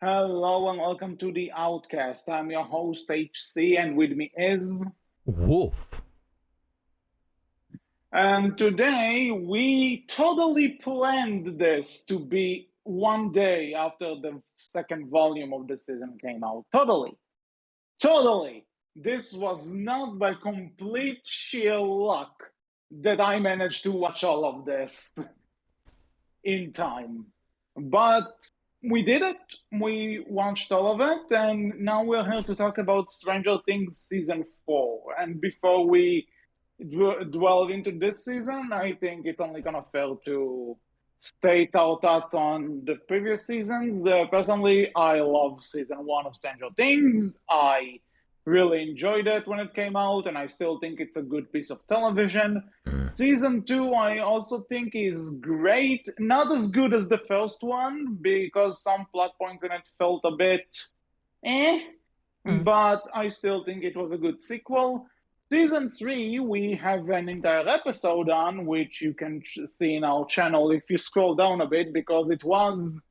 Hello and welcome to the Outcast. I'm your host HC, and with me is. Wolf. And today we totally planned this to be one day after the second volume of the season came out. Totally. This was not by complete sheer luck that I managed to watch all of this in time. But we did it. We watched all of it, and now we're here to talk about Stranger Things season 4. And before we delve into this season, I think it's only kind of fair to state our thoughts on the previous seasons. Personally, I love season 1 of Stranger Things. I really enjoyed it when it came out, and I still think it's a good piece of television. Mm. Season 2, I also think is great. Not as good as the first one because some plot points in it felt a bit eh, Mm. but I still think it was a good sequel. Season 3, we have an entire episode on, which you can see in our channel if you scroll down a bit, because it was.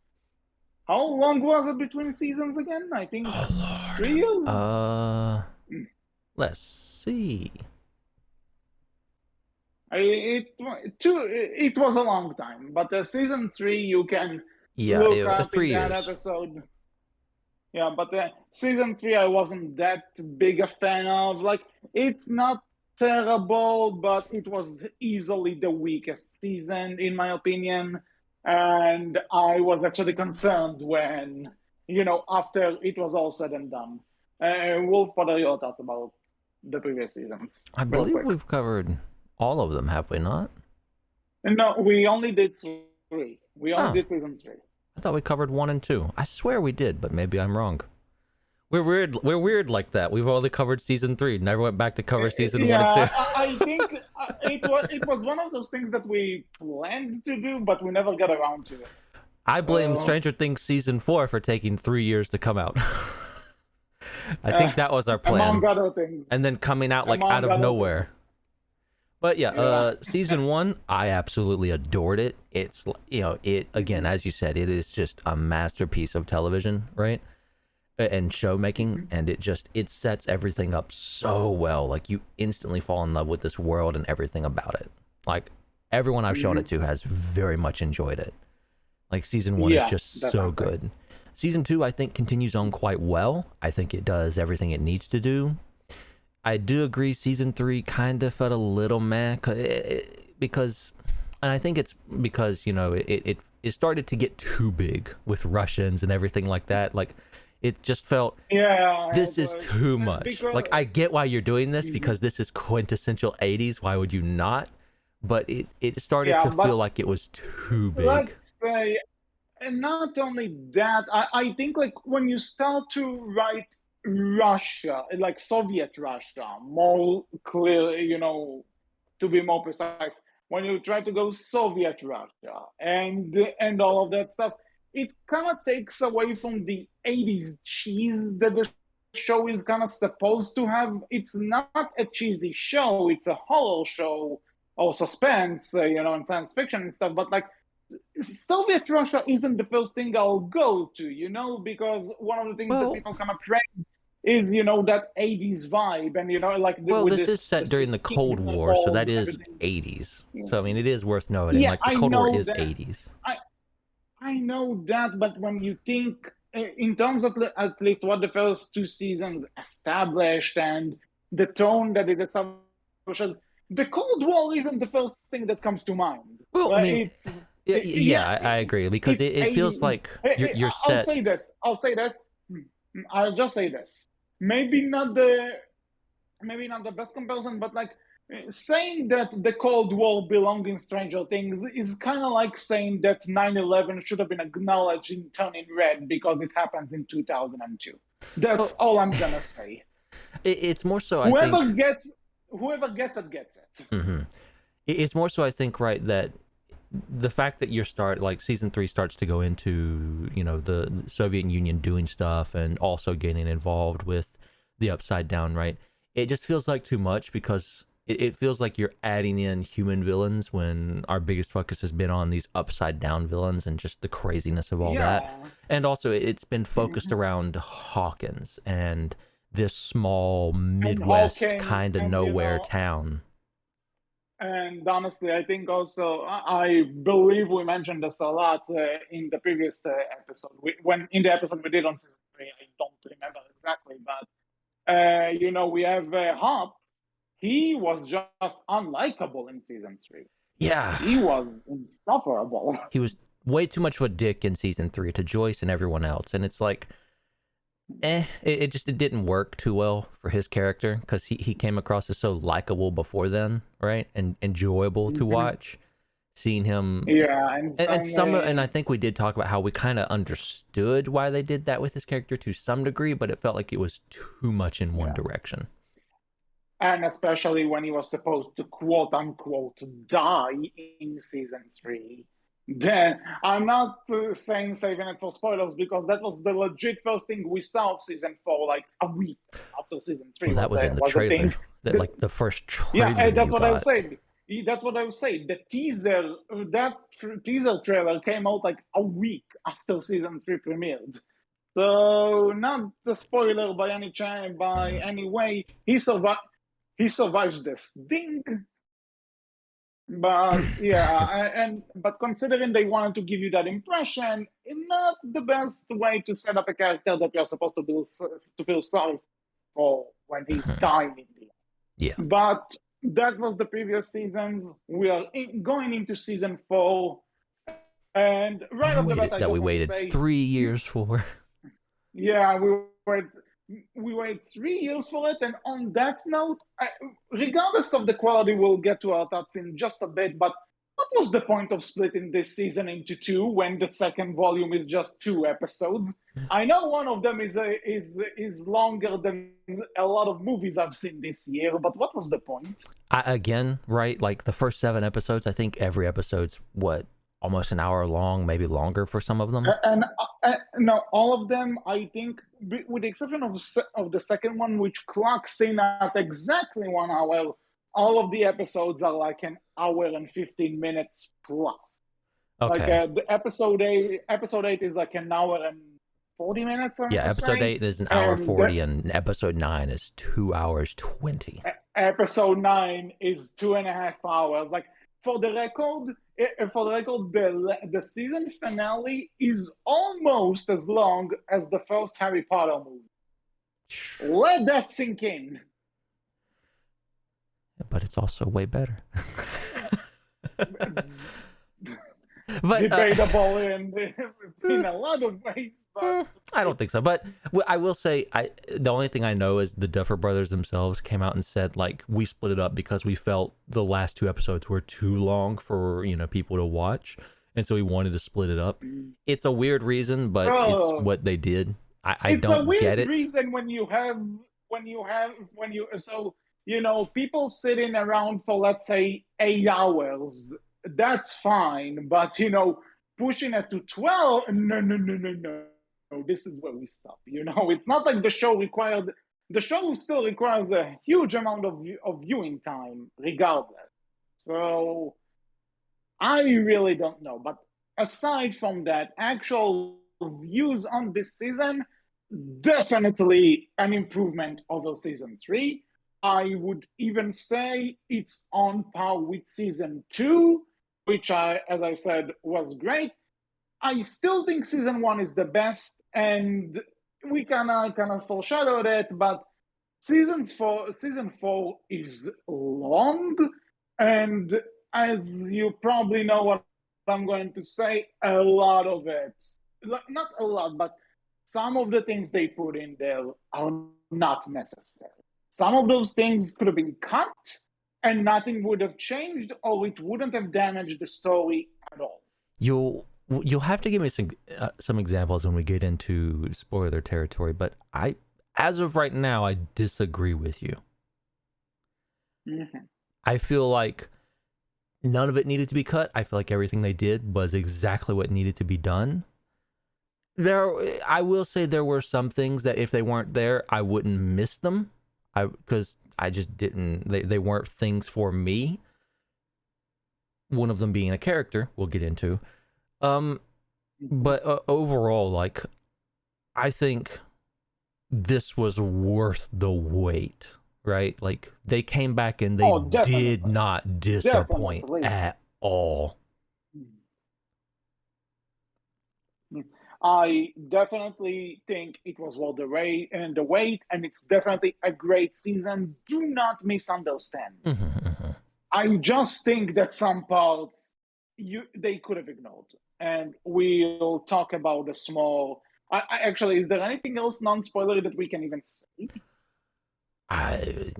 How long was it between seasons again? I think Oh 3 years? Lord. Let's see. It was a long time, but season 3 you can Yeah, look up in 3 that years. episode. Yeah, but season 3 I wasn't that big a fan of. Like, it's not terrible, but it was easily the weakest season in my opinion. And I was actually concerned when, after it was all said and done. Wolf, what are your thoughts about the previous seasons? I Real believe quick. we've covered all of them, have we not? No, we only did 3. We only Oh, did season 3. I thought we covered 1 and 2. I swear we did, but maybe I'm wrong. We're weird like that. We've only covered season 3. Never went back to cover season 1 and 2. Yeah, I think it was one of those things that we planned to do, but we never got around to it. I blame Uh, Stranger Things season 4 for taking 3 years to come out. I think that was our among plan. other things. And then coming out like out Among of other nowhere. things. But yeah, Yeah. season 1, I absolutely adored it. It's, it, again, as you said, it is just a masterpiece of television, right? And show making, and it sets everything up so well. Like, you instantly fall in love with this world and everything about it. Like, everyone I've shown it to has very much enjoyed it. Like, season 1 is Yeah, just so definitely. good. Season 2, I think, continues on quite well. I think it does everything it needs to do. I do agree season 3 kind of felt a little meh because, and I think it's because, it started to get too big with Russians and everything like that. Like, it just felt, Yeah, this is too much. because Like, I get why you're doing this because this is quintessential 80s. Why would you not? But it started yeah, to but feel like it was too big. let's say, and not only that, I think like when you start to write Russia, like Soviet Russia, more clear, to be more precise, when you try to go Soviet Russia and all of that stuff, it kind of takes away from the 80s cheese that the show is kind of supposed to have. It's not a cheesy show, it's a horror show or suspense, and science fiction and stuff, but like Soviet Russia isn't the first thing I'll go to, because one of the things that Well, people kind of praise is, that 80s vibe, and, like Well, with this is this set during the Cold king War, so halls that and is everything. 80s. Yeah, So, I mean, it is worth noting. yeah, Like, the Cold War is 80s. I know that, but when you think in terms of at least what the first 2 seasons established and the tone that it establishes, the Cold War isn't the first thing that comes to mind. Well, I mean, It's yeah, yeah, I agree because it's it feels 80. like you're I'll set. say this. I'll just say this. Maybe not the best comparison, but like saying that the Cold War belonged in Stranger Things is kind of like saying that 9/11 should have been acknowledged in turning red because it happens in 2002. That's Well, all I'm gonna say. it's more so. I think. Whoever gets whoever gets it. Mhm. It's more so. I think right that the fact that like season 3 starts to go into the Soviet Union doing stuff and also getting involved with the Upside Down, right? It just feels like too much because it feels like you're adding in human villains when our biggest focus has been on these upside down villains and just the craziness of all that. Yeah. And also, it's been focused Mhm. around Hawkins and this small And Midwest Hawking, kind of and nowhere town. and honestly, I think also I believe we mentioned this a lot in the previous episode. When in the episode we did on season 3, I don't remember exactly, but we have Hop. He was just unlikable in season 3. Yeah, He was insufferable. he was way too much of a dick in season 3 to Joyce and everyone else, and it's like, it didn't work too well for his character because he came across as so likable before then, right, and enjoyable to watch. Seeing him, Yeah, and and I think we did talk about how we kind of understood why they did that with his character to some degree, but it felt like it was too much in one direction. And especially when he was supposed to quote unquote die in season 3. Then I'm not saying saving it for spoilers because that was the legit first thing we saw of season 4, like a week after season 3. Well, that was in the trailer. That like the first trailer. Yeah, that's you what I got. was saying. That's what I was saying. The teaser, teaser trailer came out like a week after season 3 premiered. So not the spoiler by any chance, by any way. He survives this thing. But yeah, but considering they wanted to give you that impression, not the best way to set up a character that you're supposed to feel sorry for when he's dying in the end. Yeah. But that was the previous seasons. We are going into season 4, and right off the bat, I just we want waited to say 3 years for. Yeah, we wait 3 years for it. And on that note, regardless of the quality, we'll get to our thoughts in just a bit. But what was the point of splitting this season into 2 when the second volume is just 2 episodes? I know one of them is longer than a lot of movies I've seen this year, but what was the point? Again, right? Like the first 7 episodes, I think every episode's almost an hour long, maybe longer for some of them. And no, all of them, I think, with the exception of the second one, which clocks in at exactly 1 hour, all of the episodes are like an hour and 15 minutes plus. Okay. Like the episode 8 is like an hour and 40 minutes. Episode 8 is an hour 40, and episode 9 is 2 hours 20. Episode 9 is 2.5 hours. Like for the record, the season finale is almost as long as the first Harry Potter movie. Let that sink in. But it's also way better. But debatable in a lot of ways. But I don't think so. But I will say, the only thing I know is the Duffer Brothers themselves came out and said, like, we split it up because we felt the last 2 episodes were too long for people to watch, and so we wanted to split it up. It's a weird reason, but it's what they did. I don't get it. It's a weird reason people sitting around for, let's say, 8 hours. That's fine, but pushing it to 12, no. This is where we stop. It's not like the show still requires a huge amount of viewing time, regardless. So I really don't know. But aside from that, actual views on this season, definitely an improvement over season 3. I would even say it's on par with season 2, which as I said, was great. I still think season 1 is the best, and we kind of foreshadowed it, but season 4 is long, and as you probably know what I'm going to say, a lot of it, not a lot, but some of the things they put in there are not necessary. Some of those things could have been cut and nothing would have changed, or it wouldn't have damaged the story at all. You'll have to give me some examples when we get into spoiler territory, but as of right now, I disagree with you. Mm-hmm. I feel like none of it needed to be cut. I feel like everything they did was exactly what needed to be done. I will say there were some things that if they weren't there, I wouldn't miss them. Because I just didn't. They weren't things for me. One of them being a character we'll get into. But overall, like, I think this was worth the wait, right? Like, they came back and they did not disappoint at all. I definitely think it was worth the wait, and it's definitely a great season. Do not misunderstand. I just think that some parts they could have ignored, and we'll talk about the small. Actually, is there anything else non-spoilery that we can even say? I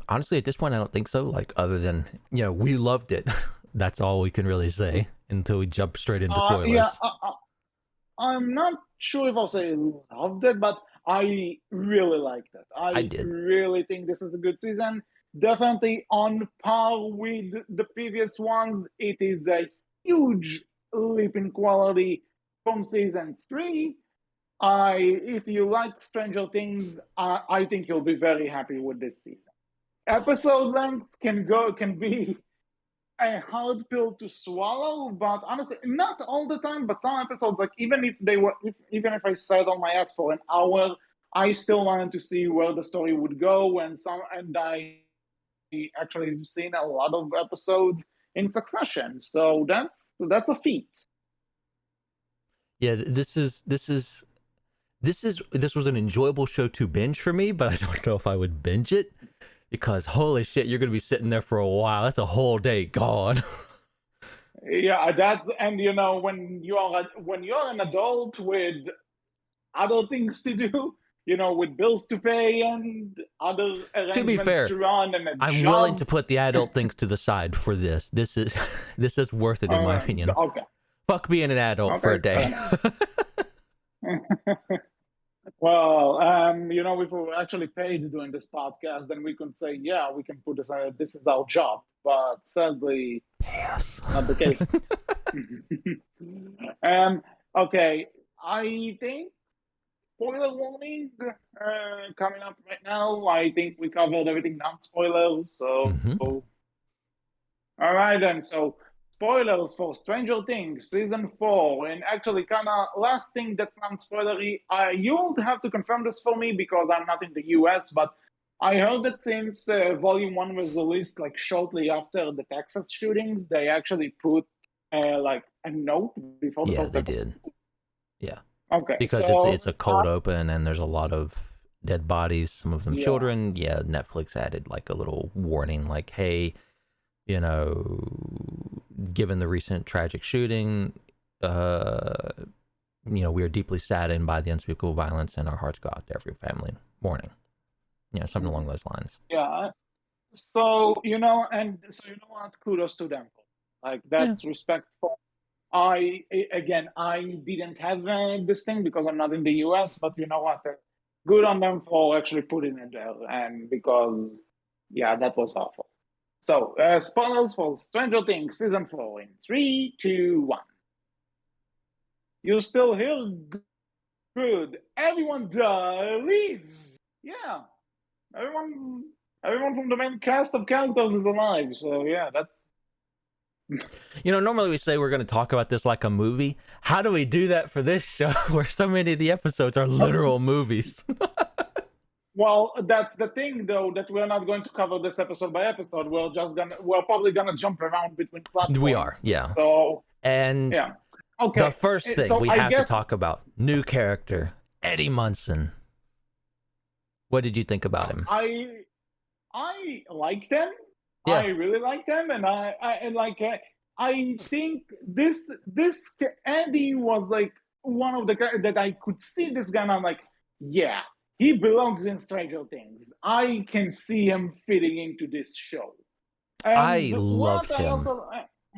honestly, at this point, I don't think so. Like, other than, you know, we loved it. That's all we can really say until we jump straight into spoilers. Yeah, I'm not sure if I'll say loved it, but I really liked it. I did. Really think this is a good season. Definitely on par with the previous ones. It is a huge leap in quality from season 3. If you like Stranger Things, I think you'll be very happy with this season. Episode length can be a hard pill to swallow, but honestly, not all the time. But some episodes, like even if I sat on my ass for an hour, I still wanted to see where the story would go. And I actually have seen a lot of episodes in succession, so that's a feat. Yeah, this was an enjoyable show to binge for me, but I don't know if I would binge it. Because holy shit, you're gonna be sitting there for a while. That's a whole day gone. Yeah, and you know, when you're an adult with other things to do, you know, with bills to pay and other arrangements to be fair, to run, and I'm willing to put the adult things to the side for this. This is worth it in my opinion. Okay. Fuck being an adult for a day. Well, you know, if we were actually paid doing this podcast, then we could say, yeah, we can put this is our job. But sadly, yes, not the case. Okay, I think spoiler warning coming up right now. I think we covered everything non-spoilers. So, all right then. So, spoilers for Stranger Things season 4, and actually, kind of last thing that's non-spoilery. You won't have to confirm this for me because I'm not in the US, but I heard that since Volume 1 was released like shortly after the Texas shootings, they actually put like a note before the first episode. They did. Yeah. Okay. Because it's a cold open and there's a lot of dead bodies, some of them children. Yeah, Netflix added like a little warning, like, hey, you know, given the recent tragic shooting, you know, we are deeply saddened by the unspeakable violence, and our hearts go out to every family. Mourning. You know, something along those lines. Yeah. So, you know what? Kudos to them. Like, that's respectful. I didn't have this thing because I'm not in the US, but you know what? Good on them for actually putting it there, and because, yeah, that was awful. So, spoilers for Stranger Things season 4 in 3, 2, 1. You still here? Good. Everyone leaves. Yeah. Everyone from the main cast of characters is alive. So yeah, that's. You know, normally we say we're going to talk about this like a movie. How do we do that for this show where so many of the episodes are literal movies? Well, that's the thing, though, that we're not going to cover this episode by episode. We're probably gonna jump around between platforms. We are, yeah. So yeah. Okay. The first thing we have to talk about, new character, Eddie Munson. What did you think about him? I liked him. Yeah. I really liked him, and I think this Eddie was like one of the characters that I could see this guy, and I'm like, yeah, he belongs in Stranger Things. I can see him fitting into this show. And I loved him.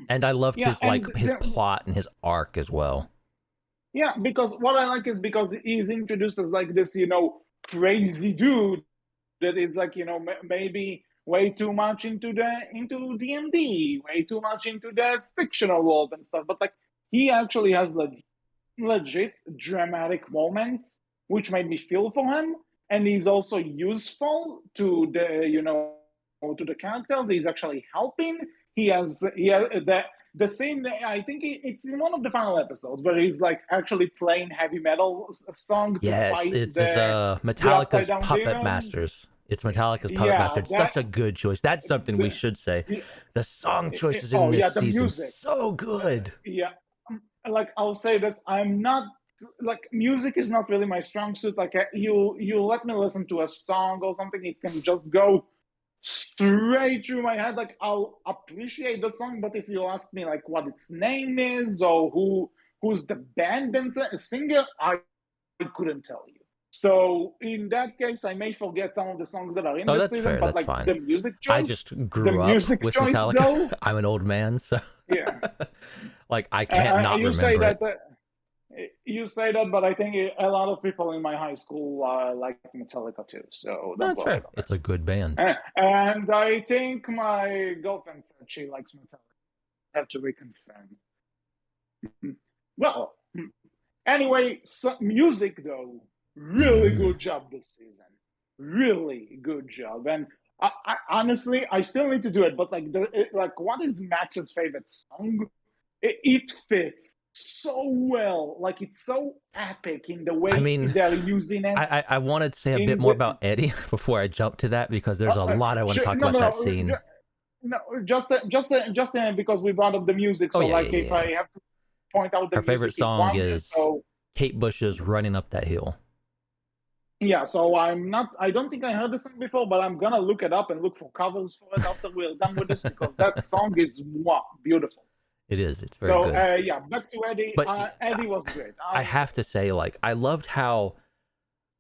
And I loved his plot and his arc as well. Yeah, because what I like is because he's introduced as like this, you know, crazy dude that is like, you know, maybe way too much into D&D, way too much into the fictional world and stuff. But like, he actually has like legit dramatic moments, which made me feel for him. and he's also useful to to the characters. He's actually helping. He has the scene. I think it's in one of the final episodes where he's like actually playing heavy metal song to Yes, fight it's the upside Metallica's down Puppet demon. Masters. It's Metallica's Puppet Yeah, Master. It's such a good choice. That's something we should say. the, The song choices in oh this yeah, the season music. so good. Yeah, like I'll say this, I'm not like music is not really my strong suit. Like you let me listen to a song or something, it can just go straight through my head. Like I'll appreciate the song, but if you ask me like what its name is or who's the band and singer, I couldn't tell you. So in that case, I may forget some of the songs that are in Oh, the that's season, fair. but That's like fine. I just the grew up music with choice Metallica. though, I'm an old man, so yeah. like I can't not You say remember it. that you say that, but I think a lot of people in my high school like Metallica too. So No, don't that's worry fair. about It's a good band. it. And I think my girlfriend said she likes Metallica. I have to reconfirm. Well, anyway, so music though, really Mm. good job this season. Really good job. And I honestly, I still need to do it. But like like, what is Max's favorite song? It fits so well. Like it's so epic in the I way mean, they're using it. I wanted to say a bit In more the about Eddie before I jump to that because there's a lot I want to talk no about no that no scene. no just because we brought up the music. Oh So yeah, like yeah, if yeah. I have to point out the Her favorite music in song one, is so Kate Bush's "Running Up That Hill." yeah, so I don't think I heard this song before, but I'm gonna look it up and look for covers for it after we're done with this because that song is beautiful. It is. It's very So good. yeah, back to Eddie. But Eddie was great. I I have to say, like, I loved how,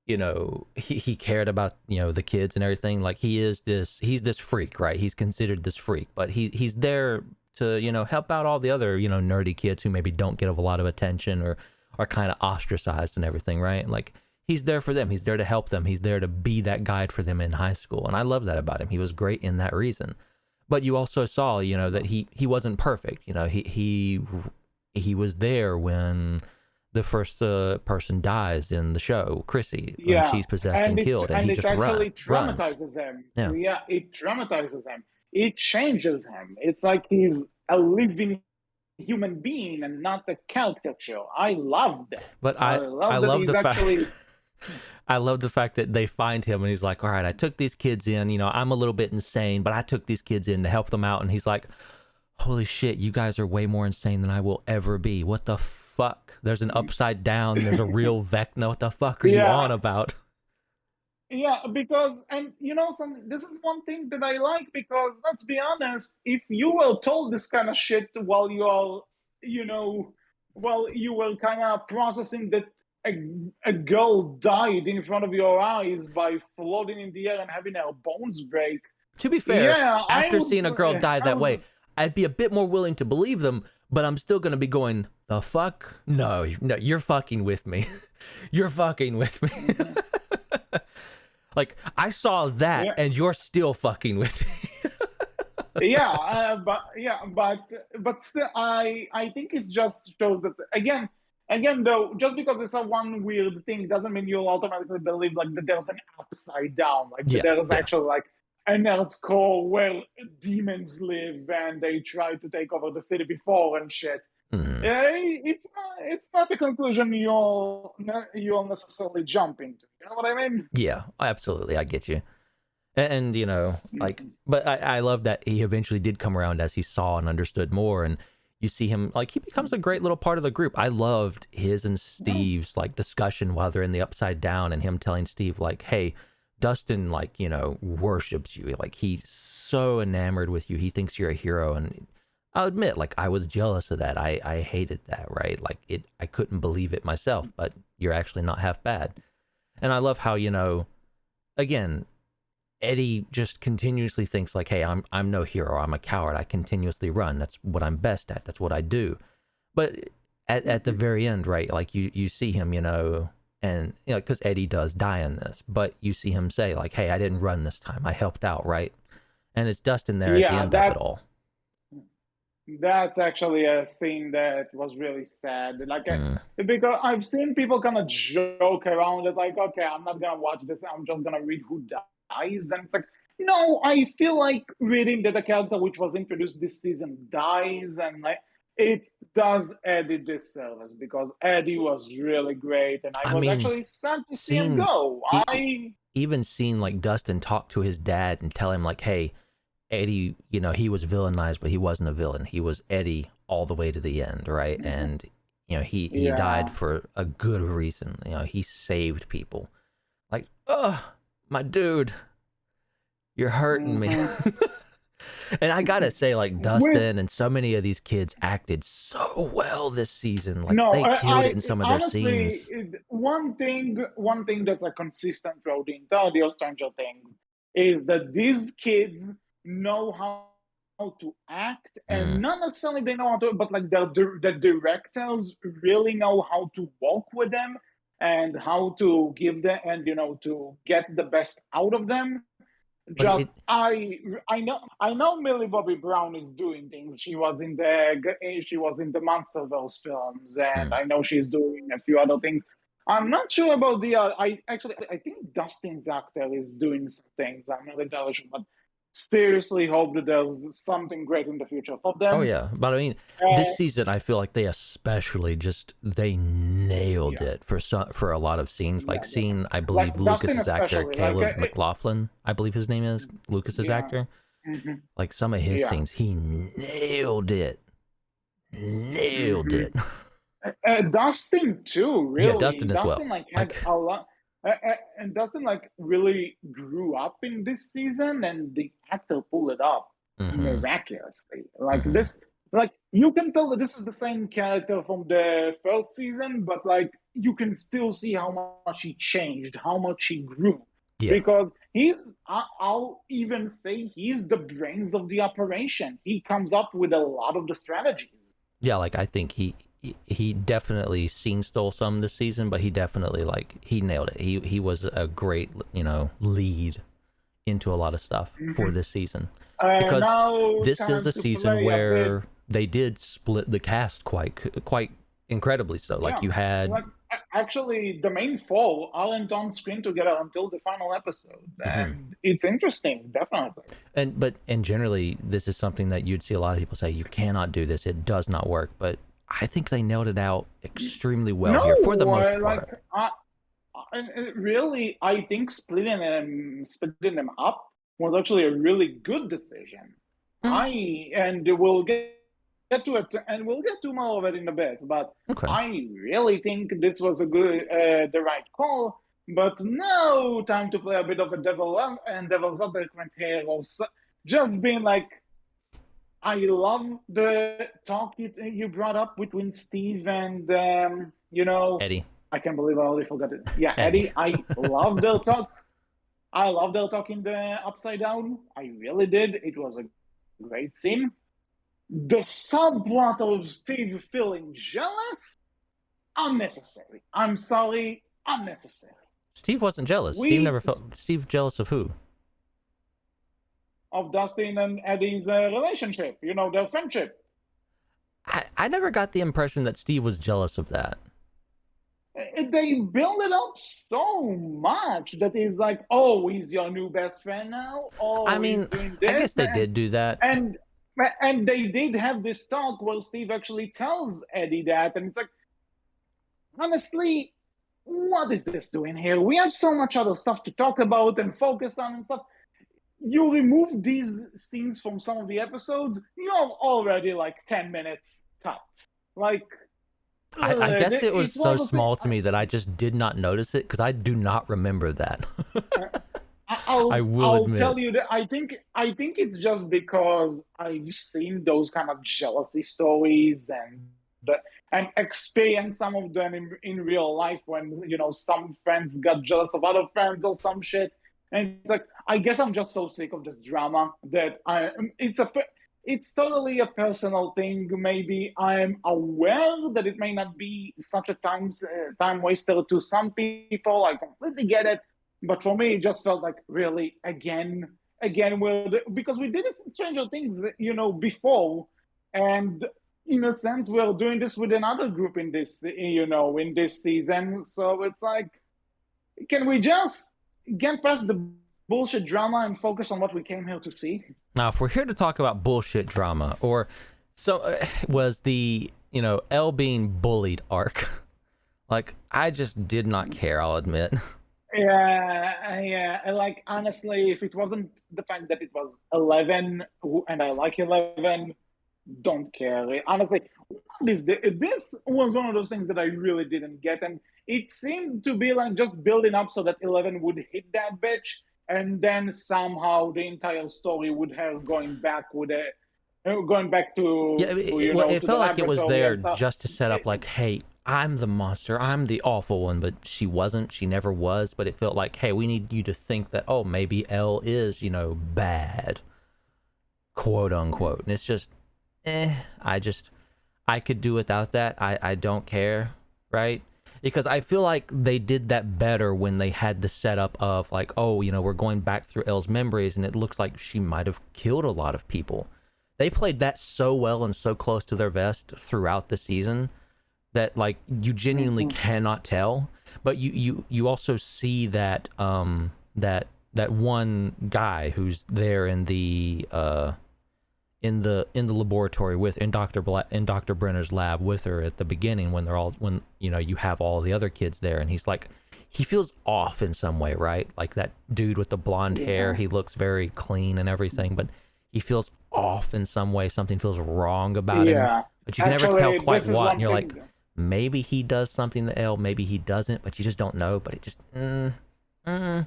he cared about, the kids and everything. Like he's this freak, right? He's considered this freak, but he's there to, help out all the other, nerdy kids who maybe don't get a lot of attention or are kind of ostracized and everything, right? Like he's there for them. He's there to help them. He's there to be that guide for them in high school. And I love that about him. He was great in that reason. But you also saw, that he wasn't perfect. He was there when the first person dies in the show, Chrissy, when Yeah, she's possessed and killed, and he it just actually runs. traumatizes him. Yeah. Yeah, it traumatizes him. It changes him. It's like he's a living human being and not a caricature. I love that. But I I love that love he's the fact actually I love the fact that they find him and he's like, all right, I took these kids in, I'm a little bit insane, but I took these kids in to help them out. And he's like, holy shit, you guys are way more insane than I will ever be. What the fuck? There's an upside down, there's a real Vecna. What the fuck are you yeah. on about? Yeah, because and this is one thing that I like because let's be honest, if you were told this kind of shit while you're, you know, while you were kind of processing that a girl died in front of your eyes by floating in the air and having her bones break, To be fair, yeah, after seeing a girl die I that way, would, I'd be a bit more willing to believe them, but I'm still gonna be going, the fuck? No, no, you're fucking with me. You're fucking with me. Like, I saw that yeah, and you're still fucking with me. but still, I think it just shows that again though, just because it's a one weird thing doesn't mean you'll automatically believe like that there's an upside down, like that Yeah, there's yeah. actually like an earth core where demons live and they tried to take over the city before and shit. Mhm. It's not the conclusion you'll necessarily jump into. You know what I mean? Yeah, absolutely. I get you. And like, but I love that he eventually did come around as he saw and understood more. And you see him, like, he becomes a great little part of the group. I loved his and Steve's, like, discussion while they're in the upside down and him telling Steve, like, hey, Dustin, like, worships you. Like, he's so enamored with you. He thinks you're a hero. And I'll admit, like, I was jealous of that. I hated that, right? Like, I couldn't believe it myself, but you're actually not half bad. And I love how, again, Eddie just continuously thinks like, hey, I'm no hero. I'm a coward. I continuously run. That's what I'm best at. That's what I do. But at the very end, right, like you see him, and, because Eddie does die in this, but you see him say like, hey, I didn't run this time. I helped out, right? And it's Dustin there at the Yeah, end of it all. That's actually a scene that was really sad. Like, Mm. because I've seen people kind of joke around it, like, okay, I'm not gonna watch this. I'm just gonna read who dies, and it's like, no, I feel like reading that a character which was introduced this season dies, and like it does Eddie disservice because Eddie was really great, and I I was mean, actually sad to see him seeing go. even seeing like Dustin talk to his dad and tell him like, "Hey, Eddie, he was villainized, but he wasn't a villain. He was Eddie all the way to the end, right? And he died Yeah. for a good reason. He saved people. Like, oh, my dude, you're hurting me." Mhm. And I gotta say, like With Dustin and so many of these kids acted so well this season. Like No, they killed it I in some of their honestly scenes. one thing that's like consistent throughout the entirety of Stranger Things is that these kids know how to act, and Mm. not necessarily they know how to, but like the directors really know how to work with them and how to give them and to get the best out of them. But Just it, I know Millie Bobby Brown is doing things. She was in the Monsterverse films, and mm. I know she's doing a few other things. I'm not sure about I think Dustin's actor is doing some things. I'm not entirely sure, but seriously hope that there's something great in the future for Oh them. yeah, but I mean, this Uh, season I feel like they especially just they nailed yeah, it for a lot of scenes. Like yeah, yeah. seeing, I Like believe Dustin Lucas's actor especially. Like Caleb McLaughlin, I believe his name is Lucas's yeah, actor. hmm Like some of his yeah. scenes, he nailed hmm it. Dustin too, Yeah, really. Dustin as Dustin well. like had Like, a lot, and Dustin like really grew up in this season, and the actor pulled it up mm-hmm, miraculously. Like mm-hmm. this, like you can tell that this is the same character from the first season, but like you can still see how much he changed, how much he grew, Yeah, because I'll even say he's the brains of the operation. He comes up with a lot of the strategies. yeah. Like I think he definitely scene stole some this season, but he definitely like he nailed it. He was a great lead into a lot of stuff for Mhm. this season, because Now, this is time a to season play a bit. where they did split the cast quite incredibly so. Like Yeah, you had, like actually, the main four aren't on screen together until the final episode, mhm. and it's interesting, definitely. and generally this is something that you'd see a lot of people say you cannot do this, it does not work, but I think they nailed it out extremely well here for the No, most like part. really, I think splitting them up was actually a really good decision. Mm, I and we'll get to it, and we'll get to more of it in a bit. But okay. I really think this was the right call. But now, time to play a bit of a devil's advocate here. Also, just being like, I love the talk you brought up between Steve and Eddie. I can't believe I already forgot it. Yeah, Eddie. Eddie. I love their talk. I love their talk in the Upside Down. I really did. It was a great scene. The subplot of Steve feeling jealous, unnecessary. I'm sorry, unnecessary. Steve wasn't jealous. Steve We never felt. Steve jealous of who? of Dustin and Eddie's relationship, their friendship. I never got the impression that Steve was jealous of that. They build it up so much that he's like, oh, he's your new best friend now. I Oh, he's mean, doing I this, guess they did do that. and and they did have this talk where Steve actually tells Eddie that, and it's like, honestly, what is this doing here? We have so much other stuff to talk about and focus on and stuff. You remove these scenes from some of the episodes, you're already like 10 minutes cut. Like, I guess it was it's so one of those things. small to me that I just did not notice it because I do not remember that. I will I'll admit. tell you that I think it's just because I've seen those kind of jealousy stories and experienced some of them in real life when some friends got jealous of other friends or some shit. And it's like, I guess I'm just so sick of this drama that it's totally a personal thing. Maybe I'm aware that it may not be such a time waster to some people. I completely get it, but for me, it just felt like really again, because we did this in Stranger Things, before, And in a sense, we're doing this with another group in this season. So it's like, can we just get past the bullshit drama and focus on what we came here to see? Now, if we're here to talk about bullshit drama, or so was the Elle being bullied arc. Like, I just did not care, I'll admit. Yeah. Like, honestly, if it wasn't the fact that it was 11 and I like 11, don't care. Honestly, this was one of those things that I really didn't get. And it seemed to be like just building up so that 11 would hit that bitch. And then somehow the entire story would have going back to, Yeah, it to the felt like it was laboratory there and stuff. just to set up, like, hey, I'm the monster, I'm the awful one, but she wasn't, she never was, but it felt like, hey, we need you to think that, oh, maybe Elle is, bad, quote unquote. And it's just, I could do without that. I don't care, right? Because I feel like they did that better when they had the setup of, like, oh, we're going back through Elle's memories, and it looks like she might have killed a lot of people. They played that so well and so close to their vest throughout the season that, like, you genuinely cannot tell. But you also see that that one guy who's there in the laboratory in Dr. Brenner's lab with her at the beginning, when you have all the other kids there, and he's like, he feels off in some way, right? Like that dude with the blonde hair, he looks very clean and everything, but he feels off in some way. Something feels wrong about him, but you can never tell quite what. And you're like, maybe he does something to Elle, maybe he doesn't, but you just don't know. But it just, yeah,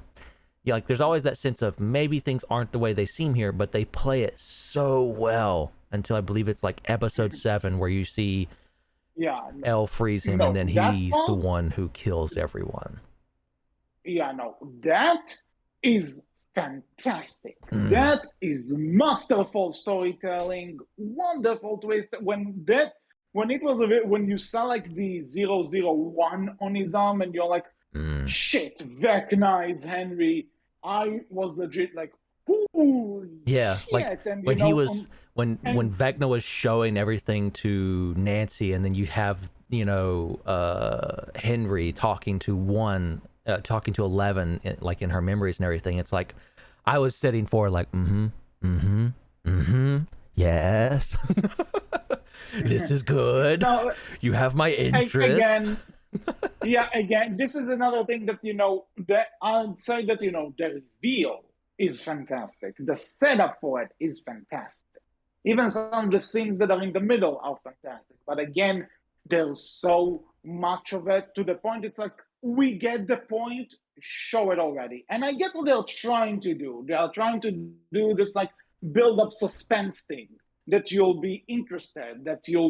like there's always that sense of maybe things aren't the way they seem here, but they play it so well until I believe it's like episode 7 where you see Elle freeze him, and then he's the one who kills everyone. Yeah, no, that is fantastic. That is masterful storytelling, wonderful twist. When you saw like the 001 on his arm, and you're like, shit, Vecna is Henry. I was legit like, ooh, yeah, shit. like and, when he was when Vecna was showing everything to Nancy, and then you have Henry talking to 11, like in her memories and everything. It's like I was sitting for like, yes, this is good. No, you have my interest. Again, this is another thing that that I'd say that the reveal is fantastic. The setup for it is fantastic. Even some of the scenes that are in the middle are fantastic. But again, there's so much of it to the point it's like, we get the point, show it already. And I get what they're trying to do. They are trying to do this like build up suspense thing, that you'll be interested, that you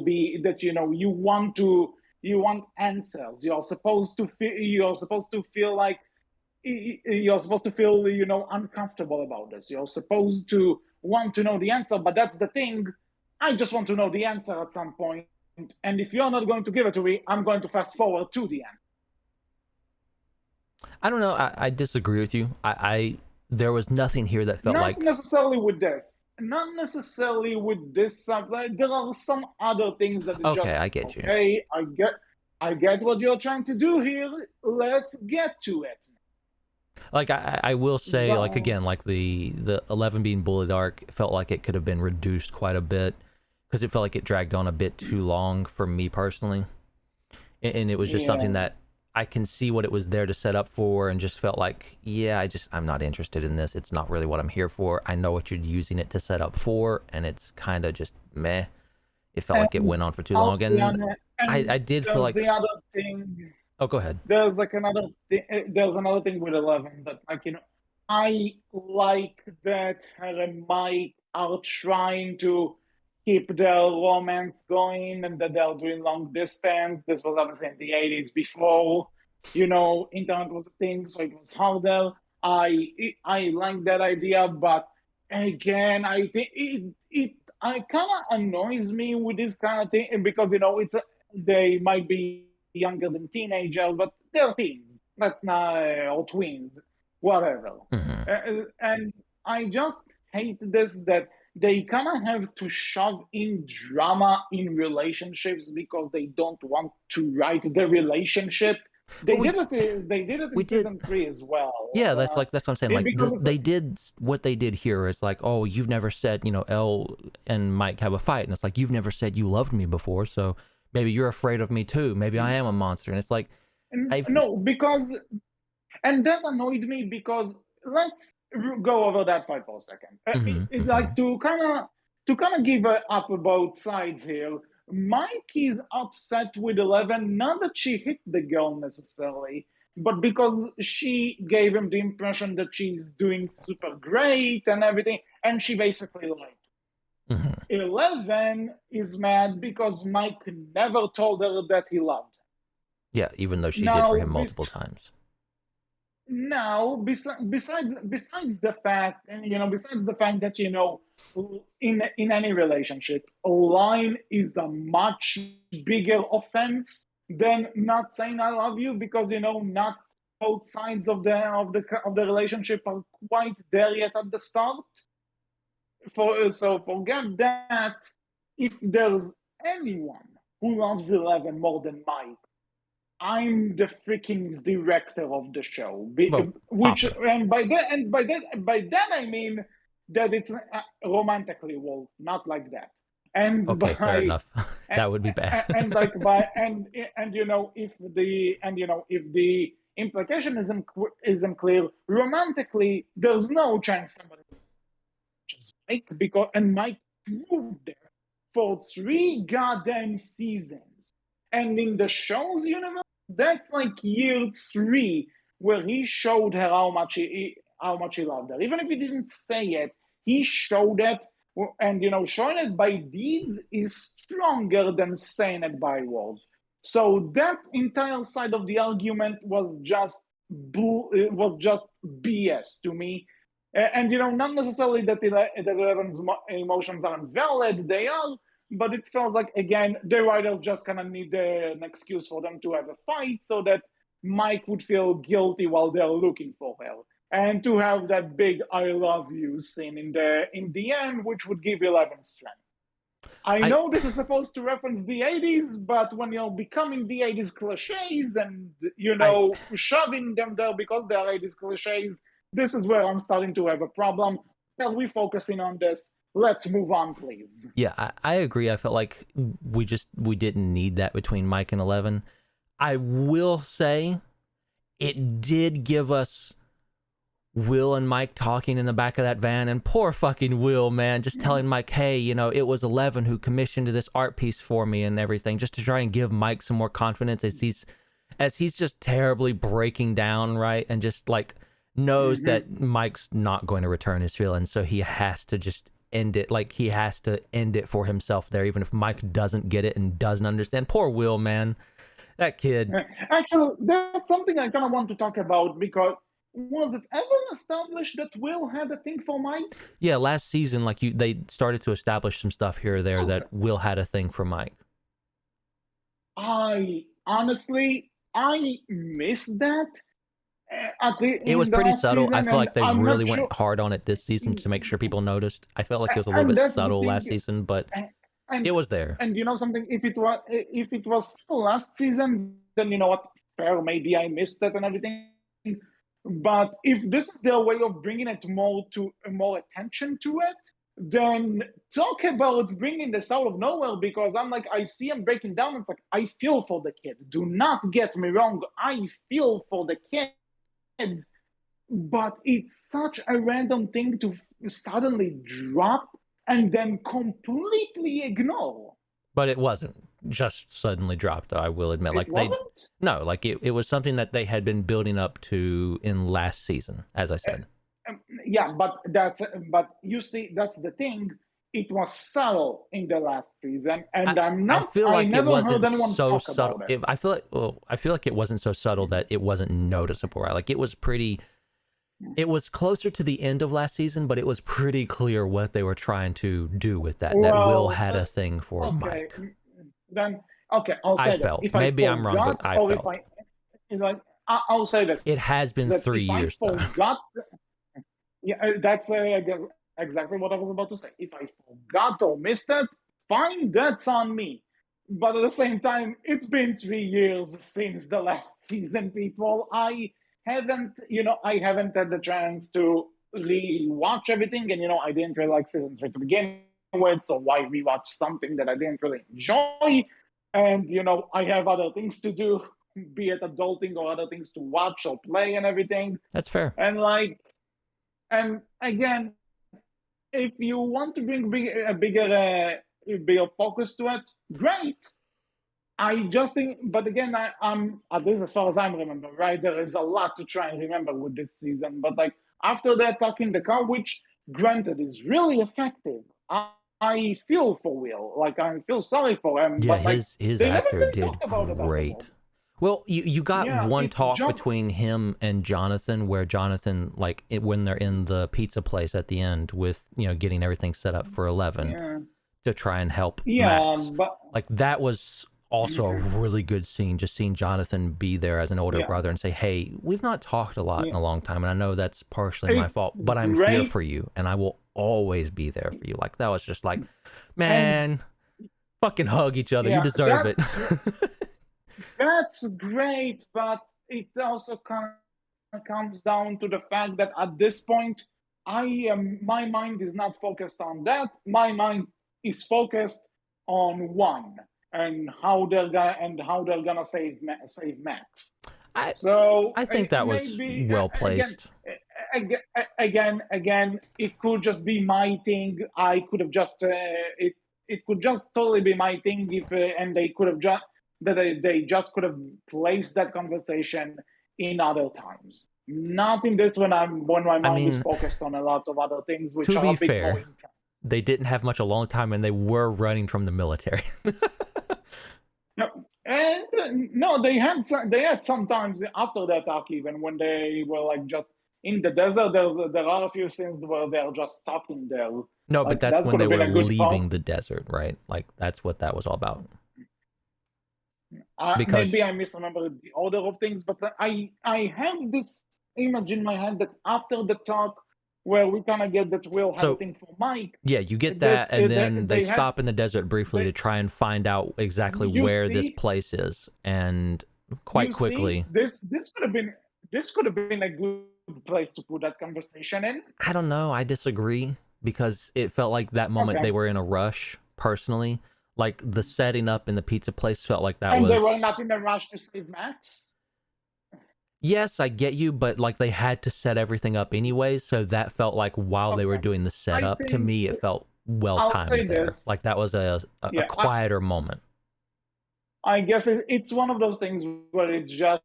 want answers. You're supposed to feel like uncomfortable about this. You're supposed to want to know the answer, but that's the thing. I just want to know the answer at some point. And if you're not going to give it to me, I'm going to fast forward to the end. I don't know. I disagree with you. There was nothing here that felt not necessarily with this. Not necessarily with this subject. There are some other things that are okay, I get you. Hey, I get what you're trying to do here. Let's get to it. Like I will say, like again, like the 11 being bullied arc felt like it could have been reduced quite a bit, because it felt like it dragged on a bit too long for me personally, and it was just something that I can see what it was there to set up for, and just felt like, I'm not interested in this. It's not really what I'm here for. I know what you're using it to set up for, and it's kind of just meh. It felt like it went on for too long, and I did feel like the other thing. Oh, go ahead. There's another thing with 11 that I like that her and Mike are trying to keep their romance going, and that they're doing long distance. This was obviously in the 80s before internet was a thing, so it was harder. I like that idea, but again, I think it kind of annoys me with this kind of thing, because they might be younger than teenagers, but they're teens. That's not or twins, whatever. And I just hate this, that they kind of have to shove in drama in relationships because they don't want to write the relationship. They Well, did it. They did it we in did. season 3 as well. Yeah, that's what I'm saying. Like Because this, they did what they did here is like, oh, you've never said, Elle and Mike have a fight, and it's like you've never said you loved me before, so maybe you're afraid of me too. Maybe I am a monster, and it's like, no, because and that annoyed me because let's go over that fight for a second. Like to kind of give up both sides here. Mike is upset with 11, not that she hit the girl necessarily, but because she gave him the impression that she's doing super great and everything, and she basically lied. 11 is mad because Mike never told her that he loved her. Yeah, even though she did for him multiple times. Now, besides the fact, and besides the fact that in any relationship, a line is a much bigger offense than not saying I love you, because not both sides of the relationship are quite there yet at the start. So forget that. If there's anyone who loves 11 more than Mike, I'm the freaking director of the show, which and by that I mean that it's romantically, well, not like that. And okay, fair enough. That would be bad. and like if the implication isn't clear, romantically, there's no chance somebody just Mike proved there for 3 goddamn seasons. And in the show's universe, that's like year 3, where he showed her how much he loved her. Even if he didn't say it, he showed it, and showing it by deeds is stronger than saying it by words. So that entire side of the argument was just BS to me. And not necessarily that 11's emotions aren't valid, they are, but it feels like, again, the writers just kind of need an excuse for them to have a fight so that Mike would feel guilty while they're looking for her, and to have that big "I love you" scene in the end, which would give 11 strength. I know this is supposed to reference the 80s, but when you're becoming the 80s cliches and shoving them there because they're 80s cliches, this is where I'm starting to have a problem. Are we focusing on this? Let's move on, please. Yeah, I agree. I felt like we didn't need that between Mike and 11. I will say it did give us Will and Mike talking in the back of that van, and poor fucking Will, man, just telling Mike, hey, it was 11 who commissioned this art piece for me and everything, just to try and give Mike some more confidence as he's just terribly breaking down, right? And just like knows that Mike's not going to return his feelings, so he has to just end it. Like, he has to end it for himself there, even if Mike doesn't get it and doesn't understand. Poor Will, man. That kid. Actually, that's something I kind of want to talk about, because was it ever established that Will had a thing for Mike? Yeah, last season, they started to establish some stuff here or there that Will had a thing for Mike. I missed that. It was pretty subtle. I feel like they really went hard on it this season to make sure people noticed. I felt like it was a little bit subtle last season, but it was there. And something, if it was last season, then what? Fair, maybe I missed that and everything. But if this is their way of bringing it more attention to it, then talk about bringing this out of nowhere, because I see him breaking down. It's like, I feel for the kid. Do not get me wrong. I feel for the kid. But it's such a random thing to suddenly drop and then completely ignore. But it wasn't just suddenly dropped, I will admit. It was something that they had been building up to in last season, as I said. Yeah, but you see, that's the thing. It was subtle in the last season, and I feel like it wasn't so subtle. I feel like it wasn't so subtle that it wasn't noticeable. Right? Like, it was pretty. It was closer to the end of last season, but it was pretty clear what they were trying to do with that. That Will had a thing for Mike. Then I'll say this. Felt. Maybe I'm wrong, but I felt. I'll say this. It has been 3 years. Yeah, that's exactly what I was about to say. If I forgot or missed it, fine, that's on me. But at the same time, it's been 3 years since the last season, people. I haven't had the chance to rewatch everything, and I didn't really like season 3 to begin with, so why rewatch something that I didn't really enjoy? And I have other things to do, be it adulting or other things to watch or play and everything. That's fair. And again, if you want to bring a bigger focus to it, great. I just think, but again, I'm at least as far as I remember, right? There is a lot to try and remember with this season. But like after that talk in the car, which granted is really effective, I feel for Will. Like I feel sorry for him. Yeah, but like his they never actor really did talked about it great. afterwards. Well, you got Yeah, one it talk just between him and Jonathan where Jonathan, like, when they're in the pizza place at the end with, getting everything set up for 11 yeah, to try and help yeah, Max. but Like, that was also a really good scene, just seeing Jonathan be there as an older yeah, brother and say, hey, we've not talked a lot yeah, in a long time, and I know that's partially my fault, it's but I'm here great. for you, and I will always be there for you. Like, that was just like, And man, fucking hug each other. You yeah, deserve it. that's great, but it also kind of comes down to the fact that at this point, my mind is not focused on that. My mind is focused on one and how they're gonna save Max. I So I think that was maybe well again, placed. again, it could just be my thing. I could have just it could just totally be my thing if and they could have just that they just could have placed that conversation in other times. Not in this when my I mind is mean, focused on a lot of other things which to are be a bit more fair, intense. they didn't have much a long time, and they were running from the military. No, and no, they had sometimes after that arc even when they were like just in the desert. There are a few scenes where they're just stuck in there. No, but Like that's that when could they have been were a good part. leaving the desert, right? Like, that's what that was all about. Maybe Because I misremember the order of things, but I have this image in my head that after the talk where we kind of get that Will had a so thing for Mike. yeah, you get that, This and then they they had stop in the desert briefly they to try and find out exactly you where this see place is, and quite you see quickly, this could have been a good place to put that conversation in. I don't know, I disagree, because it felt like that moment Okay, they were in a rush, personally. Like, the setting up in the pizza place felt like that and they were was, not in a rush to save Max. yes, I get you, but like they had to set everything up anyways, so that felt like while they were Okay, doing the I setup, to think me, it felt well I'll say timed there. this. Like, that was a Yeah, quieter moment. I guess it's one of those things where it's just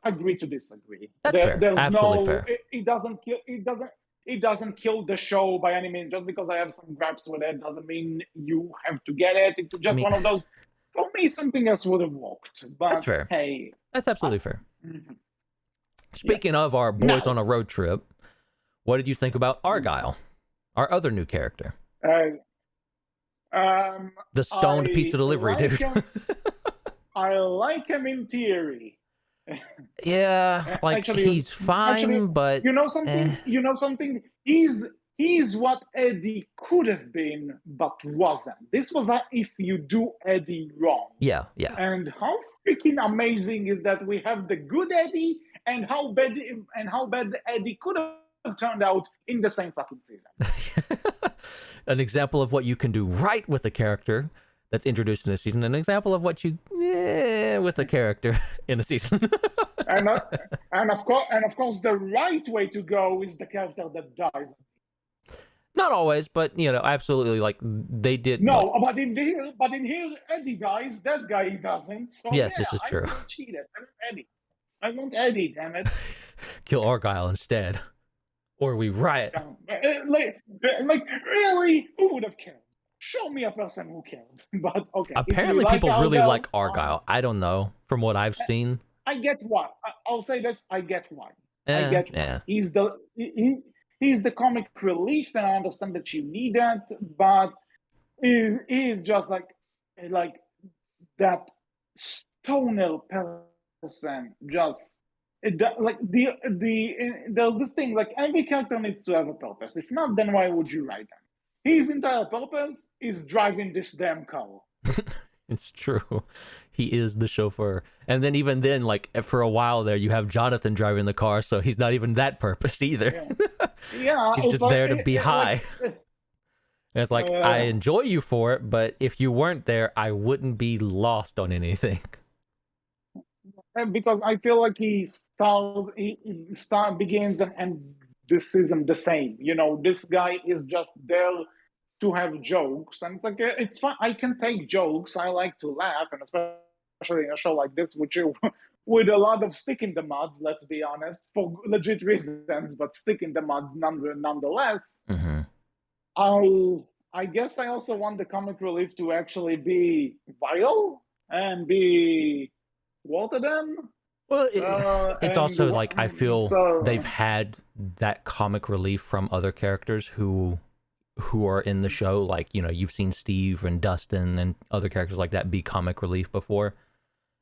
agree to disagree. That's fair. There's Absolutely no, fair. it doesn't kill the show by any means. Just because I have some gripes with it doesn't mean you have to get it. It's I just mean, one of those. For me, something else would have worked. that's But fair. hey, That's I, absolutely fair. mhm. Yeah. Speaking of our boys Now, on a road trip, what did you think about Argyle, our other new character? uh, um, The stoned pizza I delivery like dude. him. I like him in theory. Yeah, like, Actually, he's actually, fine, but you know eh. something. You know something. He's what Eddie could have been, but wasn't. This was a if you do Eddie wrong. Yeah, yeah. And how freaking amazing is that we have the good Eddie and how bad Eddie could have turned out in the same fucking season. An example of what you can do right with a character that's introduced in a season, an example of what you with a character in a season. And of course, the right way to go is the character that dies. Not always, but absolutely. Like, they did. Like, No, but in here, Eddie dies. That guy doesn't. So yes, yeah, this is I true. feel cheated. I want Eddie. I want Eddie. Damn it. Kill Argyle instead, or we riot. Like really, who would have killed? Show me a person who killed. But okay, if you Apparently, like people really Argyle, like Argyle. I don't know. From what I've seen, I get why. I'll say this: I get why. I get why. yeah. He's the comic relief, and I understand that you need that, but he's just like that stoner person, just there's this thing like every character needs to have a purpose. If not, then why would you write them? His entire purpose is driving this damn car. It's true. He is the chauffeur. And then even then, like for a while there, you have Jonathan driving the car, so he's not even that purpose either. Yeah, he's just there to be high. And it's like, I enjoy you for it, but if you weren't there, I wouldn't be lost on anything. Because I feel like he begins and ends this season the same. You know, this guy is just there to have jokes, and it's like it's fun. I can take jokes. I like to laugh, and especially in a show like this, which with a lot of stick in the muds. Let's be honest, for legit reasons, but stick in the mud nonetheless. I guess I also want the comic relief to actually be viral and be water them. Well, it's also like I feel they've had that comic relief from other characters who are in the show. Like, you know, you've seen Steve and Dustin and other characters like that be comic relief before,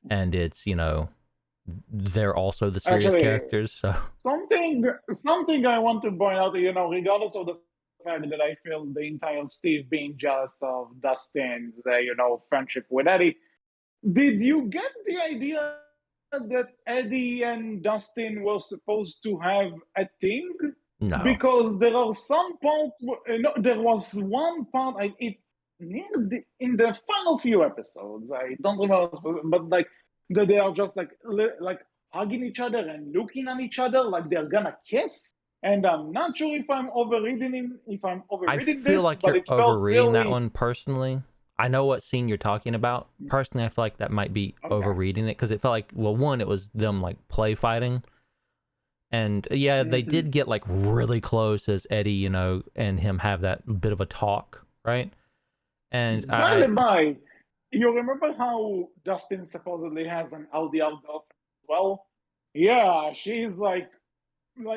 and it's, you know, they're also the serious characters. So something I want to point out, you know, regardless of the fact that I feel the entire Steve being jealous of Dustin's, you know, friendship with Eddie. Did you get the idea that Eddie and Dustin were supposed to have a thing? No. Because there are some parts. No, there was one part. In the final few episodes, I don't remember, but like they are just like hugging each other and looking at each other like they're gonna kiss. And I'm not sure if I'm overreading I feel like you're overreading that one personally. I know what scene you're talking about. Personally, I feel like that might be overreading it, because it felt like, well, one, it was them like play fighting. And yeah, they did get like really close as Eddie, you know, and him have that bit of a talk, right? And by the by, you remember how Dustin supposedly has an LDR girlfriend as well? Yeah, she's like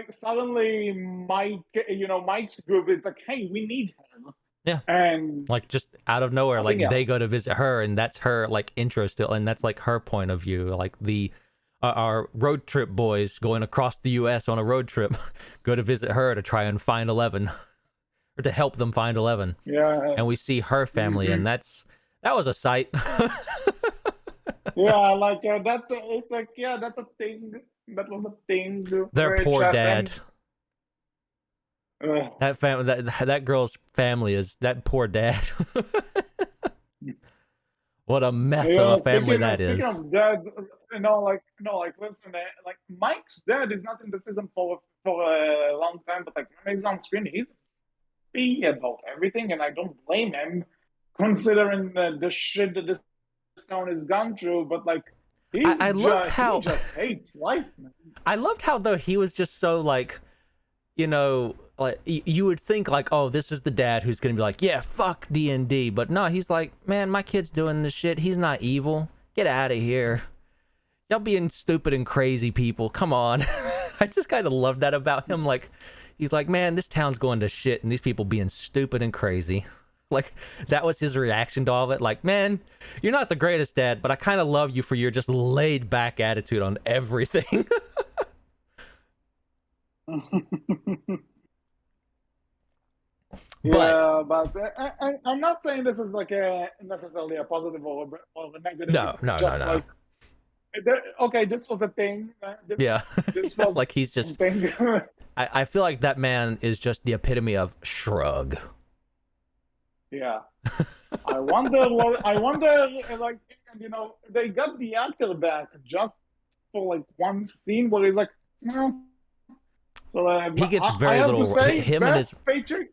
suddenly Mike's group, it's like, hey, we need him. Yeah. And like just out of nowhere, like they go to visit her, and that's her like intro still, and that's like her point of view. Like our road trip boys going across the US on a road trip go to visit her to try and find 11 or to help them find 11. Yeah. And we see her family, and that was a sight. Yeah, like that's a thing. That was a thing. Their poor dad. That family, that girl's family is that poor dad. What a mess of a family that is. Speaking of dad, listen, like Mike's dad is not in the season for a long time, but like when he's on screen, he's be about everything, and I don't blame him, considering the shit that this town has gone through. But like, he just hates life, man. I loved how though he was just so like, you know, like you would think like, oh, this is the dad who's gonna be like, yeah, fuck D&D, but no, he's like, man, my kid's doing this shit. He's not evil. Get out of here. Y'all being stupid and crazy people. Come on. I just kind of love that about him. Like, he's like, man, this town's going to shit, and these people being stupid and crazy. Like, that was his reaction to all of it. Like, man, you're not the greatest dad, but I kind of love you for your just laid back attitude on everything. But I'm not saying this is like necessarily a positive or a negative. No. Like, okay, this was a thing. This was like he's just. I feel like that man is just the epitome of shrug. Yeah, I wonder, like, you know, they got the actor back just for like one scene where he's like, no. So, he gets very little. Him and his paycheck.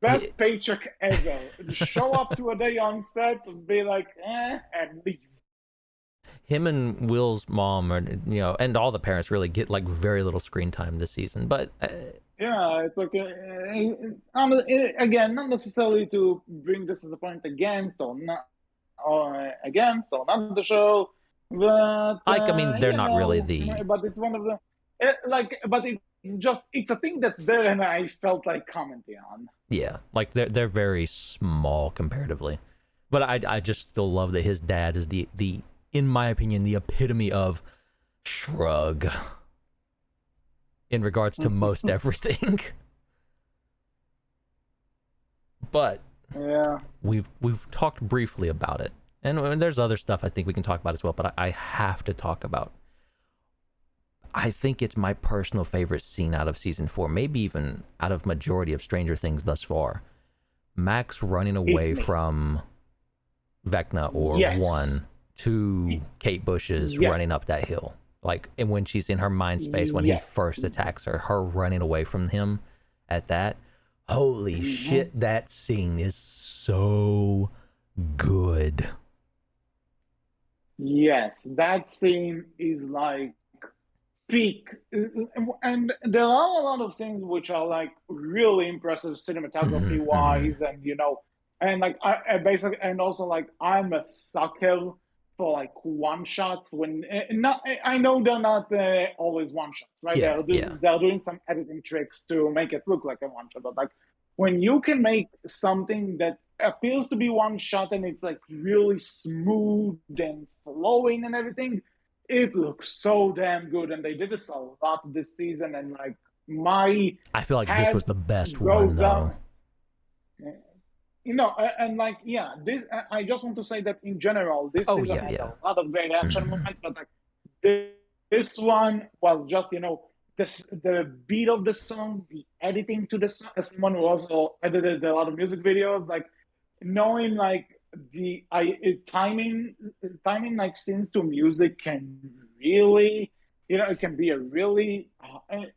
Best paycheck ever. Show up to a day on set and be like, and leave. Him and Will's mom, or you know, and all the parents really get like very little screen time this season. But yeah, it's like again, not necessarily to bring this as a point against or not the show, but like I mean, they're not really the. But it's one of the it's a thing that's there, and I felt like commenting on. Yeah, like they're very small comparatively, but I just still love that his dad is the in my opinion the epitome of Shrug. In regards to most everything. But Yeah. we've talked briefly about it. And there's other stuff I think we can talk about as well, but I have to talk about. I think it's my personal favorite scene out of season 4, maybe even out of majority of Stranger Things thus far. Max running away from Vecna or Yes. One to Kate Bush's running up that hill. Like, and when she's in her mind space, when he first attacks her running away from him at that. Holy shit, that scene is so good. Yes, that scene is like peak. And there are a lot of things which are like really impressive cinematography wise, and and like I basically, and also like I'm a sucker for like one shots when not I know they're not always one shots, right? They're doing some editing tricks to make it look like a one shot, but like when you can make something that appears to be one shot and it's like really smooth and flowing and everything, it looks so damn good. And they did this a lot this season, and like I feel like this was the best one though. And like this I just want to say that in general this season had a lot of great action moments, but like this one was just the beat of the song, the editing to the song, as someone who also edited a lot of music videos, like knowing like timing like scenes to music can really it can be a really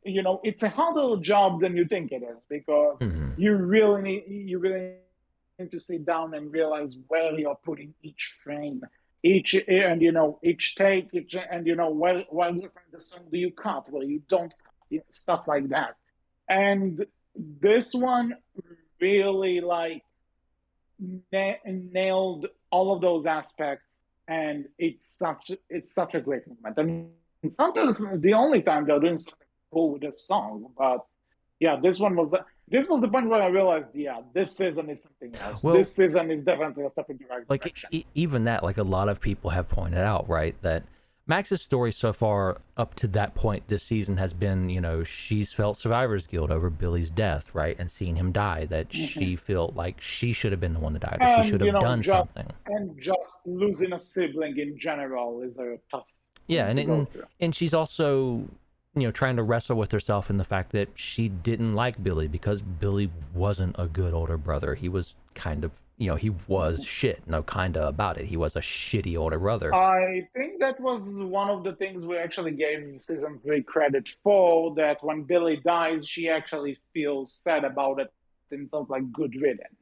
it's a harder job than you think it is, because you really need to sit down and realize where you're putting each frame, each take, and where the song do you cut, where you don't cut, stuff like that. And this one really like nailed all of those aspects, and it's such a great moment. And it's not the only time they're doing something cool with this song, but this was the point where I realized, this season is something else. Well, this season is definitely a step in the right direction. Even that, like a lot of people have pointed out, right, that Max's story so far up to that point this season has been, she's felt survivor's guilt over Billy's death, right, and seeing him die, that she felt like she should have been the one that died, or she should have done something. And just losing a sibling in general is a tough thing to go through. And she's also trying to wrestle with herself in the fact that she didn't like Billy because Billy wasn't a good older brother. He was kind of, he was shit, about it. He was a shitty older brother. I think that was one of the things we actually gave season 3 credit for, that when Billy dies, she actually feels sad about it and felt like good riddance.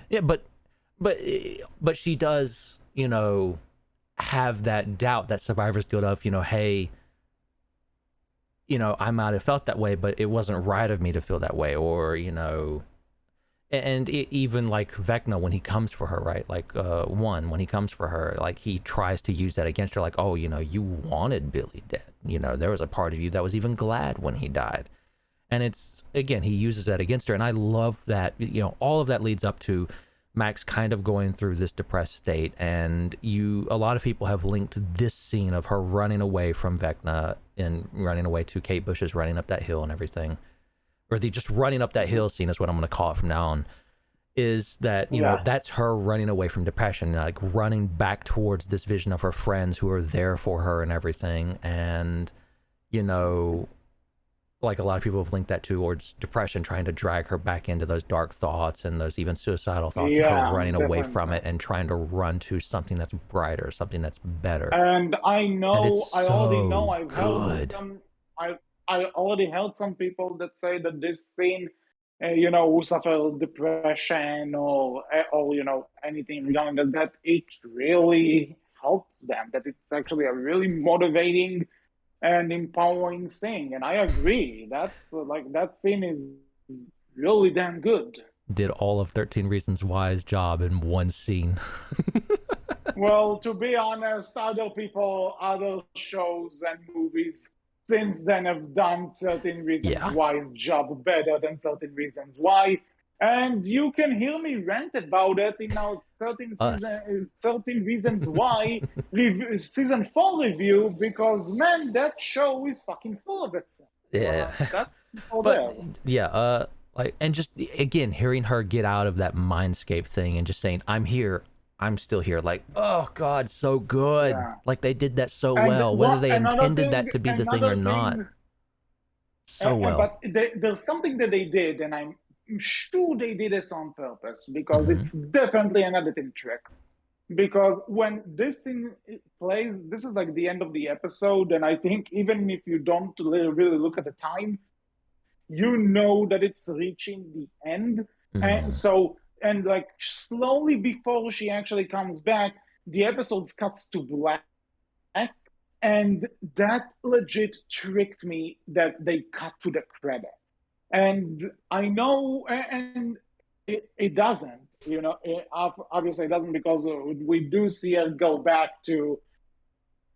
Yeah, but she does, have that doubt, that survivor's guilt of, hey, I might have felt that way, but it wasn't right of me to feel that way, or, and even like Vecna, when he comes for her, right? Like, when he comes for her, like he tries to use that against her, like, oh, you wanted Billy dead. There was a part of you that was even glad when he died. And it's, again, he uses that against her. And I love that, all of that leads up to Max kind of going through this depressed state. And a lot of people have linked this scene of her running away from Vecna and running away to Kate Bush's running up that hill and everything, or the just running up that hill scene is what I'm going to call it from now on, is that, that's her running away from depression, like running back towards this vision of her friends who are there for her and everything. And, like a lot of people have linked that towards depression, trying to drag her back into those dark thoughts and those even suicidal thoughts, and her running away from it and trying to run to something that's brighter, something that's better. And I already heard some people that say that this scene, who suffer depression or anything regarding that, it really helps them, that it's actually a really motivating and empowering thing. And I agree that that scene is really damn good. Did all of 13 Reasons Why's job in one scene. Well, to be honest, other shows and movies since then have done 13 Reasons Why's job better than 13 Reasons Why. And you can hear me rant about it in our Us. 13 Reasons Why season 4 review, because man, that show is fucking full of itself. Yeah. That's all But there. yeah, like, and just again hearing her get out of that mindscape thing and just saying, I'm here, I'm still here, like, oh god, so good. Yeah. Like they did that so And well, whether what they intended that to be the thing or another not. thing, So well. but there's something that they did, and I'm sure they did this on purpose because Hmm. it's definitely an editing trick. Because when this scene plays, this is like the end of the episode, and I think even if you don't really look at the time, you know that it's reaching the end. And Hmm. so, and like slowly before she actually comes back, the episode cuts to black, and that legit tricked me that they cut to the credit. And I know, and it doesn't, obviously it doesn't, because we do see her go back to,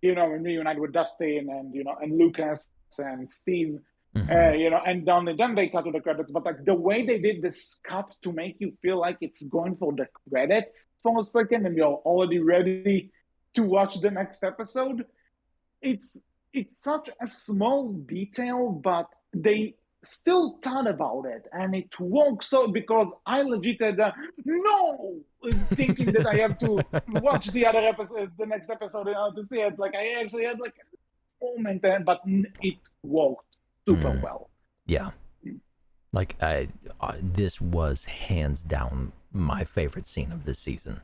and reunite with Dustin and, and Lucas and Steve, Hmm. and then they cut to the credits. But like the way they did this cut to make you feel like it's going for the credits for a second and you're already ready to watch the next episode, it's it's such a small detail, but they still thought about it, and it works. So because I legit had no thinking that I have to watch the other episode, the next episode, to see it. Like I actually had like a moment, but it worked super Mm. well. Yeah. Like this was hands down my favorite scene of this season.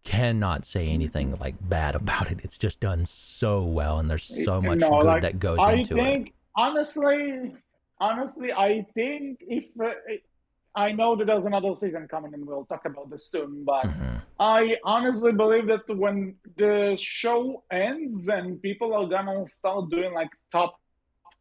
Cannot say anything like bad about it. It's just done so well, and there's so much No, good like that goes I into it. think honestly, I think if I know that there's another season coming, and we'll talk about this soon, but Hmm. I honestly believe that when the show ends and people are gonna start doing like top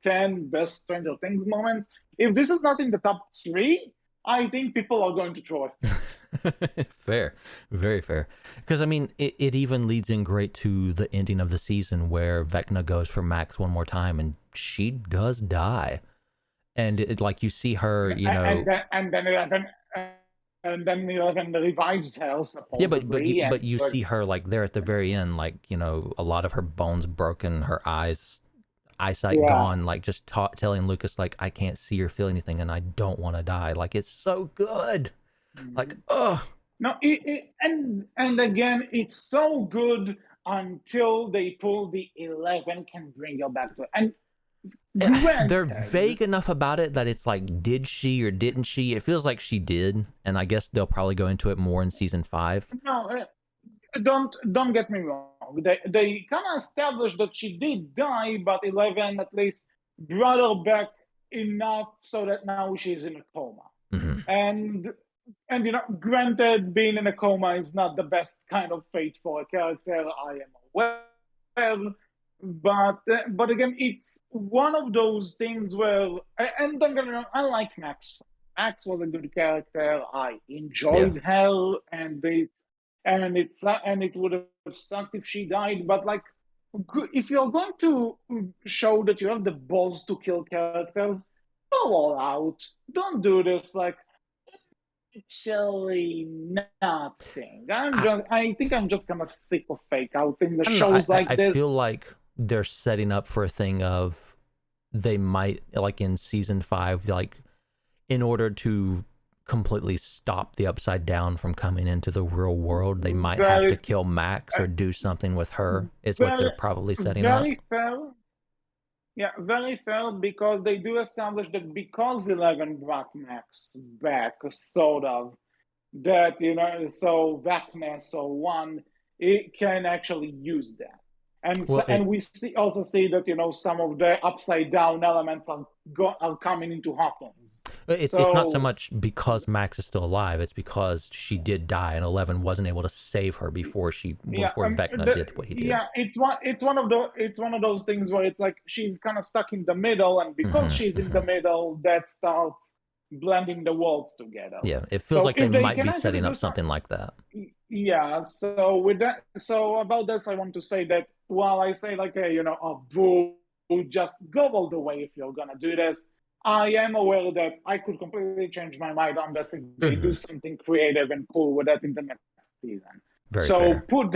10 best Stranger Things moments, if this is not in the top three, I think people are going to throw a fit. Fair, very fair. Because I mean, it even leads in great to the ending of the season where Vecna goes for Max one more time, and she does die. And like you see her, And then 11 revives her yeah, but supposedly, and you like, see her like there at the very end, like a lot of her bones broken, her eyesight yeah. gone, like just telling Lucas like I can't see or feel anything, and I don't want to die. Like it's so good. Like Mhm. oh No, and again, it's so good until they pull the 11 can bring her back to it. And they're granted, vague enough about it that it's like, did she or didn't she? It feels like she did, and I guess they'll probably go into it more in season 5. no, don't get me wrong. They kind of established that she did die, but 11 at least brought her back enough so that now she's in a coma. Hmm. And granted, being in a coma is not the best kind of fate for a character. I am aware, but again, it's one of those things where, and don't get me wrong, I like Max. Max was a good character. I Yeah. enjoyed her, and it would have sucked if she died. But like, if you're going to show that you have the balls to kill characters, go all out. Don't do this like actually nothing. I, I think I'm just kind of sick of fake outs in the I don't know. shows like I feel this. like they're setting up for a thing of they might, like in season 5, like in order to completely stop the Upside Down from coming into the real world, they might have to Very, kill Max or do something with her. Is what they're very, probably setting up. very fair. Yeah, very fair, because they do establish that because 11 brought Max back, sort of, that, so Vacness or one, it can actually use that. Well, And we also see that, some of the upside down elements are coming into Hawkins. it's not so So, much because Max is still alive. It's because she did die, and 11 wasn't able to save her before yeah, Vecna did what he did. yeah, it's one of those things where it's like she's kind of stuck in the middle, and because Hmm. she's in the Hmm. middle, that starts blending the worlds together. Yeah, it feels So like they if they might can be actually setting up do something, something like that. yeah. So with that, so about this, I want to say that while I say like, hey, oh, boo, just go all the way if you're gonna do this. I am aware that I could completely change my mind unless if they do Mm-hmm. something creative and cool with that in the next season. Very So fair. put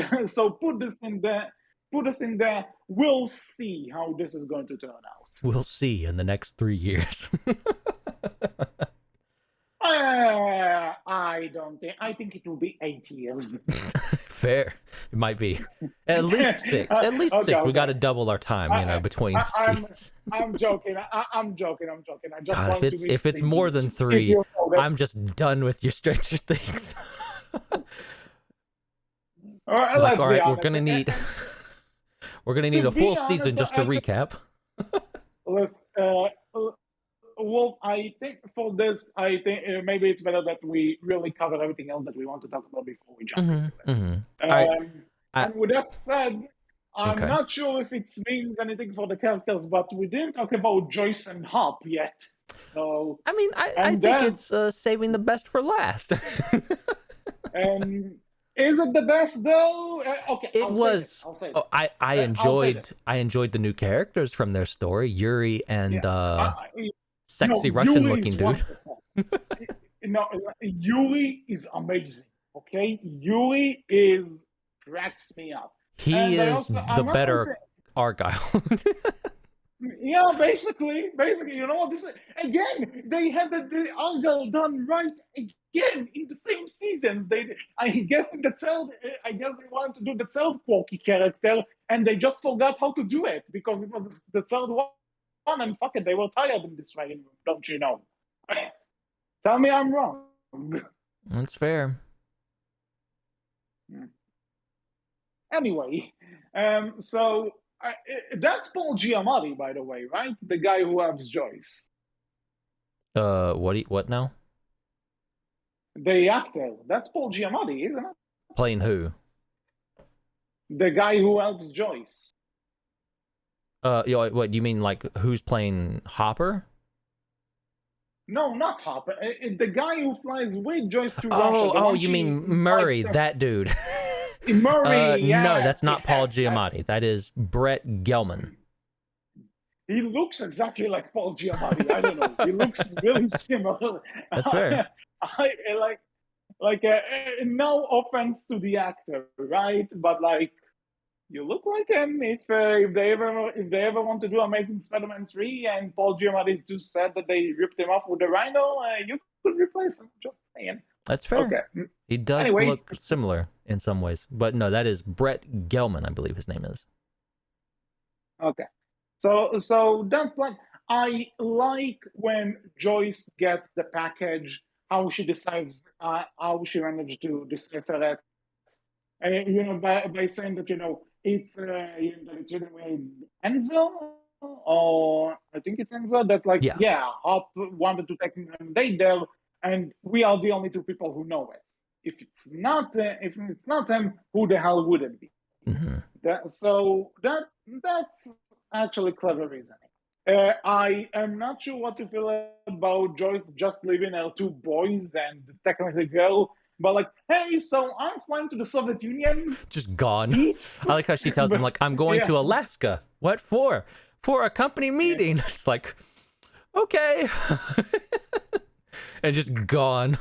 this in the put us in there. We'll see how this is going to turn out. We'll see in the next 3 years. I don't think. I think it will be 8 years. Fair. It might be. At least 6. At least 6. Okay. We got to double our time, between the I'm seasons. I'm joking. I'm joking. I just God, want to be if it's more than stingy. 3, I'm just done with your Stranger Things. Like, Let's all be right, honest. we're gonna need a full honest, season just to recap. Let's, well, I think for this, I think maybe it's better that we really cover everything else that we want to talk about before we jump into this. All right. And with that said, I'm Okay. not sure if it means anything for the characters, but we didn't talk about Joyce and Hop yet. So I mean, I think it's saving the best for last. is it the best though? Okay, It was. I'll say this. Oh, I enjoyed the new characters from their story, Yuri and sexy Russian-looking dude. No, Yuri is amazing. Okay, Yuri cracks me up. He is the better Argyle. Yeah, basically, you know what this is? Again, they had the Argyle done right again in the same seasons. I guess they wanted to do the third quirky character, and they just forgot how to do it because it was the third one, and fuck it, they were tired in this writing room, don't you know? Tell me I'm wrong. That's fair. Anyway, so that's Paul Giamatti, by the way, right? The guy who loves Joyce. What now? The actor. That's Paul Giamatti, isn't it? Playing who? The guy who helps Joyce. What do you mean? Like who's playing Hopper? No, not Hopper. The guy who flies with Joyce to Russia. Oh, you mean Murray? That dude. Murray. Yes, no, that's not Paul Giamatti. That is Brett Gelman. He looks exactly like Paul Giamatti. I don't know. He looks really similar. That's fair. No offense to the actor, right? But you look like him. If they ever want to do Amazing Spider-Man 3 and Paul Giamatti is too sad that they ripped him off with the Rhino, you could replace him. Just saying. That's fair. Okay. He does look similar in some ways, but no, that is Brett Gelman, I believe his name is. Okay. So that plan, I like when Joyce gets the package, how she decides, how she managed to decipher it, by saying that it's written with Enzo, or I think it's Enzo that Hop wanted to take him on a date there, and we are the only two people who know it. If it's not him, who the hell would it be? Mm-hmm. That's actually clever reasoning. I am not sure what to feel about Joyce just leaving her two boys and technically girl, but hey, so I'm flying to the Soviet Union. Just gone. I like how she tells him, I'm going to Alaska. What for? For a company meeting. Yeah. It's like, okay. And just gone.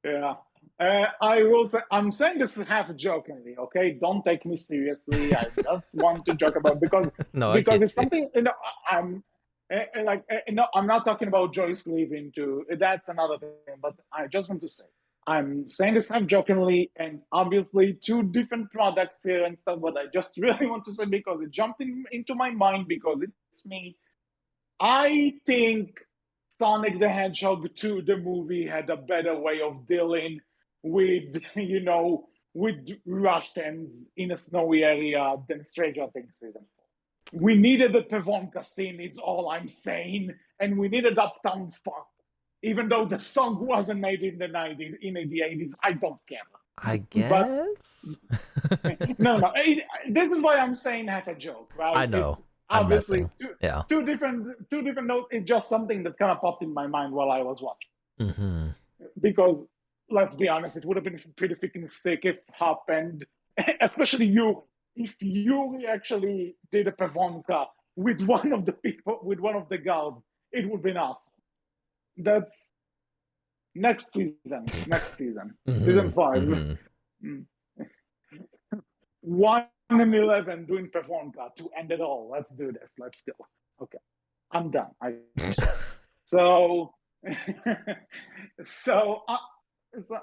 Yeah. I will say, I'm saying this half jokingly, okay? Don't take me seriously. I just want to joke about because it's something I'm not talking about Joyce leaving too. That's another thing. But I just want to say I'm saying this half jokingly, and obviously two different products here and stuff. But I just really want to say because it jumped into my mind because it's me. I think Sonic the Hedgehog 2, the movie, had a better way of dealing with Russians in a snowy area than Stranger Things season 4. We needed the Pevonka scene is all I'm saying, and we needed Uptown Funk. Even though the song wasn't made in the 90s, in the 80s, I don't care. I guess. No. This is why I'm saying half a joke, right? I know. It's obviously two different notes. It's just something that kind of popped in my mind while I was watching. Mm-hmm. Because let's be honest, it would have been pretty freaking sick if Hop and especially if Yuri actually did a Pevonka with one of the people, with one of the guards, it would be awesome. That's next season. Season 5. Mm-hmm. 1-11 doing perform cut to end it all. Let's do this. Let's go. Okay, I'm done. So so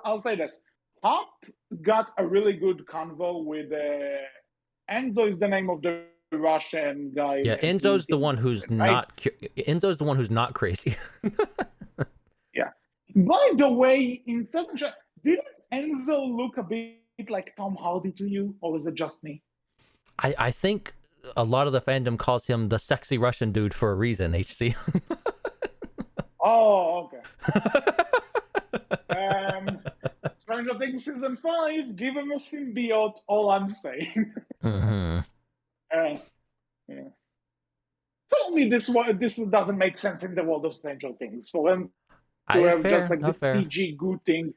I'll say this. Hop got a really good convo with Enzo is the name of the Russian guy. Yeah, Enzo's the one who's not. Enzo's the one who's not crazy. Yeah. By the way, in certain didn't Enzo look a bit like Tom Hardy to you, or is it just me? I think a lot of the fandom calls him the sexy Russian dude for a reason. HC. Oh, okay. Stranger Things season 5, give him a symbiote. All I'm saying. Mm-hmm. Yeah. Tell me this doesn't make sense in the world of Stranger Things for him to have fair, just like this CG good thing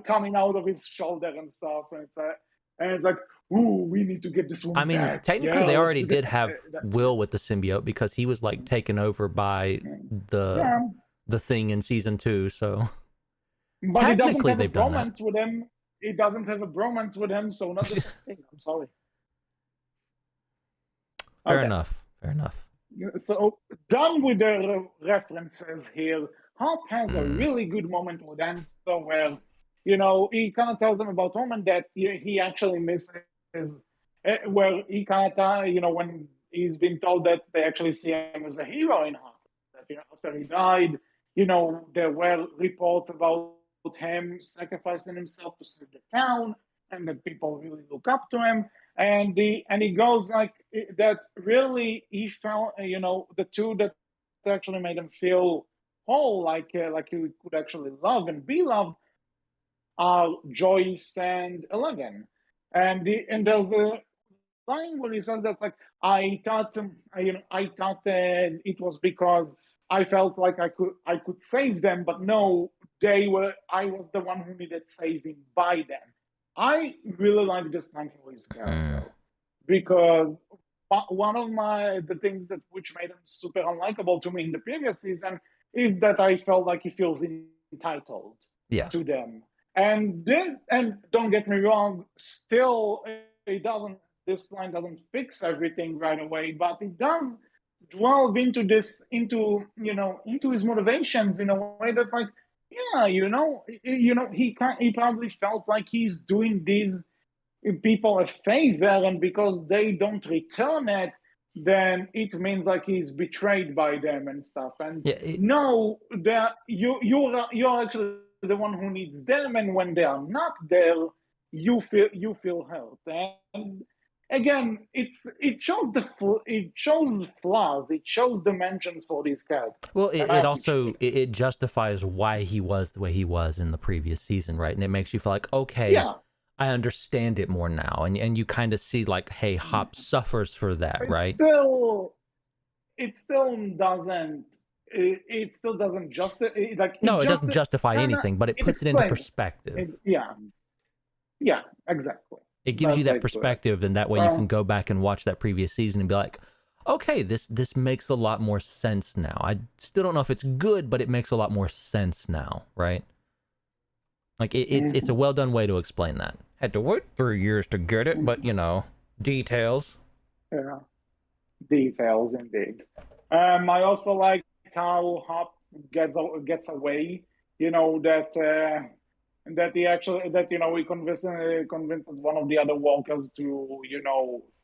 coming out of his shoulder and stuff, and it's like, ooh, we need to get this one. I mean, back. technically, they already did have Will with the symbiote because he was like taken over by the thing in season 2. So, but technically, they've done that. With him. He doesn't have a bromance with him, so not the same thing. I'm sorry. Fair enough. So done with the references here. Hop has a really good moment with Enzo where, he kind of tells them about Roman that he actually misses, where he kind of, when he's been told that they actually see him as a hero in Hop. That, after he died, there were reports about him sacrificing himself to save the town, and that people really look up to him. And he goes like that. Really, he felt the two that actually made him feel whole, like he could actually love and be loved, are Joyce and Eleven. And there's a line where he says that like I thought it was because I felt like I could save them, but no, I was the one who needed saving by them. I really like this line for his character because one of the things which made him super unlikable to me in the previous season is that I felt like he feels entitled to them. And don't get me wrong, still this line doesn't fix everything right away, but it does delve into his motivations in a way that like, he probably felt like he's doing these people a favor, and because they don't return it, then it means like he's betrayed by them and stuff. And you're actually the one who needs them, and when they are not there, you feel hurt. And again, it shows flaws, it shows dimensions for these characters. Well, it also it justifies why he was the way he was in the previous season, right? And it makes you feel like, okay, I understand it more now, and you kind of see like, hey, Hop suffers for that, right? It still doesn't justify it doesn't justify anything, but it puts it into perspective. Yeah, exactly. It gives you that perspective, and that way you can go back and watch that previous season and be like, okay, this makes a lot more sense now. I still don't know if it's good, but it makes a lot more sense now, right? Like it's a well done way to explain that. Had to wait 3 years to get it, but details. Yeah, details indeed. I also like how Hop gets away. That he convinced one of the other walkers to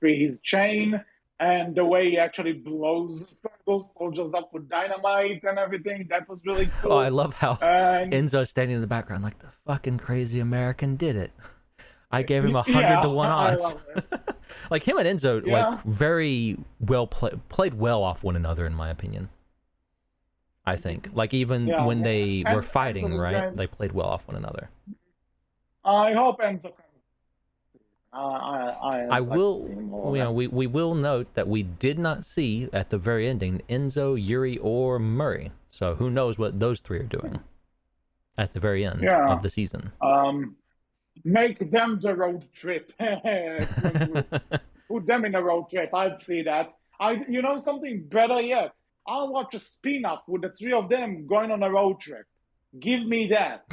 free his chain, and the way he actually blows those soldiers up with dynamite and everything, that was really cool. Oh, I love how Enzo's standing in the background like, the fucking crazy American did it. I gave him 100 to 1 odds. Like him and Enzo, like very well played well off one another, in my opinion. I think, like even when they were fighting, right? They played well off one another. I hope Enzo comes. I will. We will note that we did not see at the very ending Enzo, Yuri, or Murray. So who knows what those three are doing at the very end of the season. Make them the road trip. Put them in a road trip. I'd see that. You know something better yet? I'll watch a spin-off with the three of them going on a road trip. Give me that.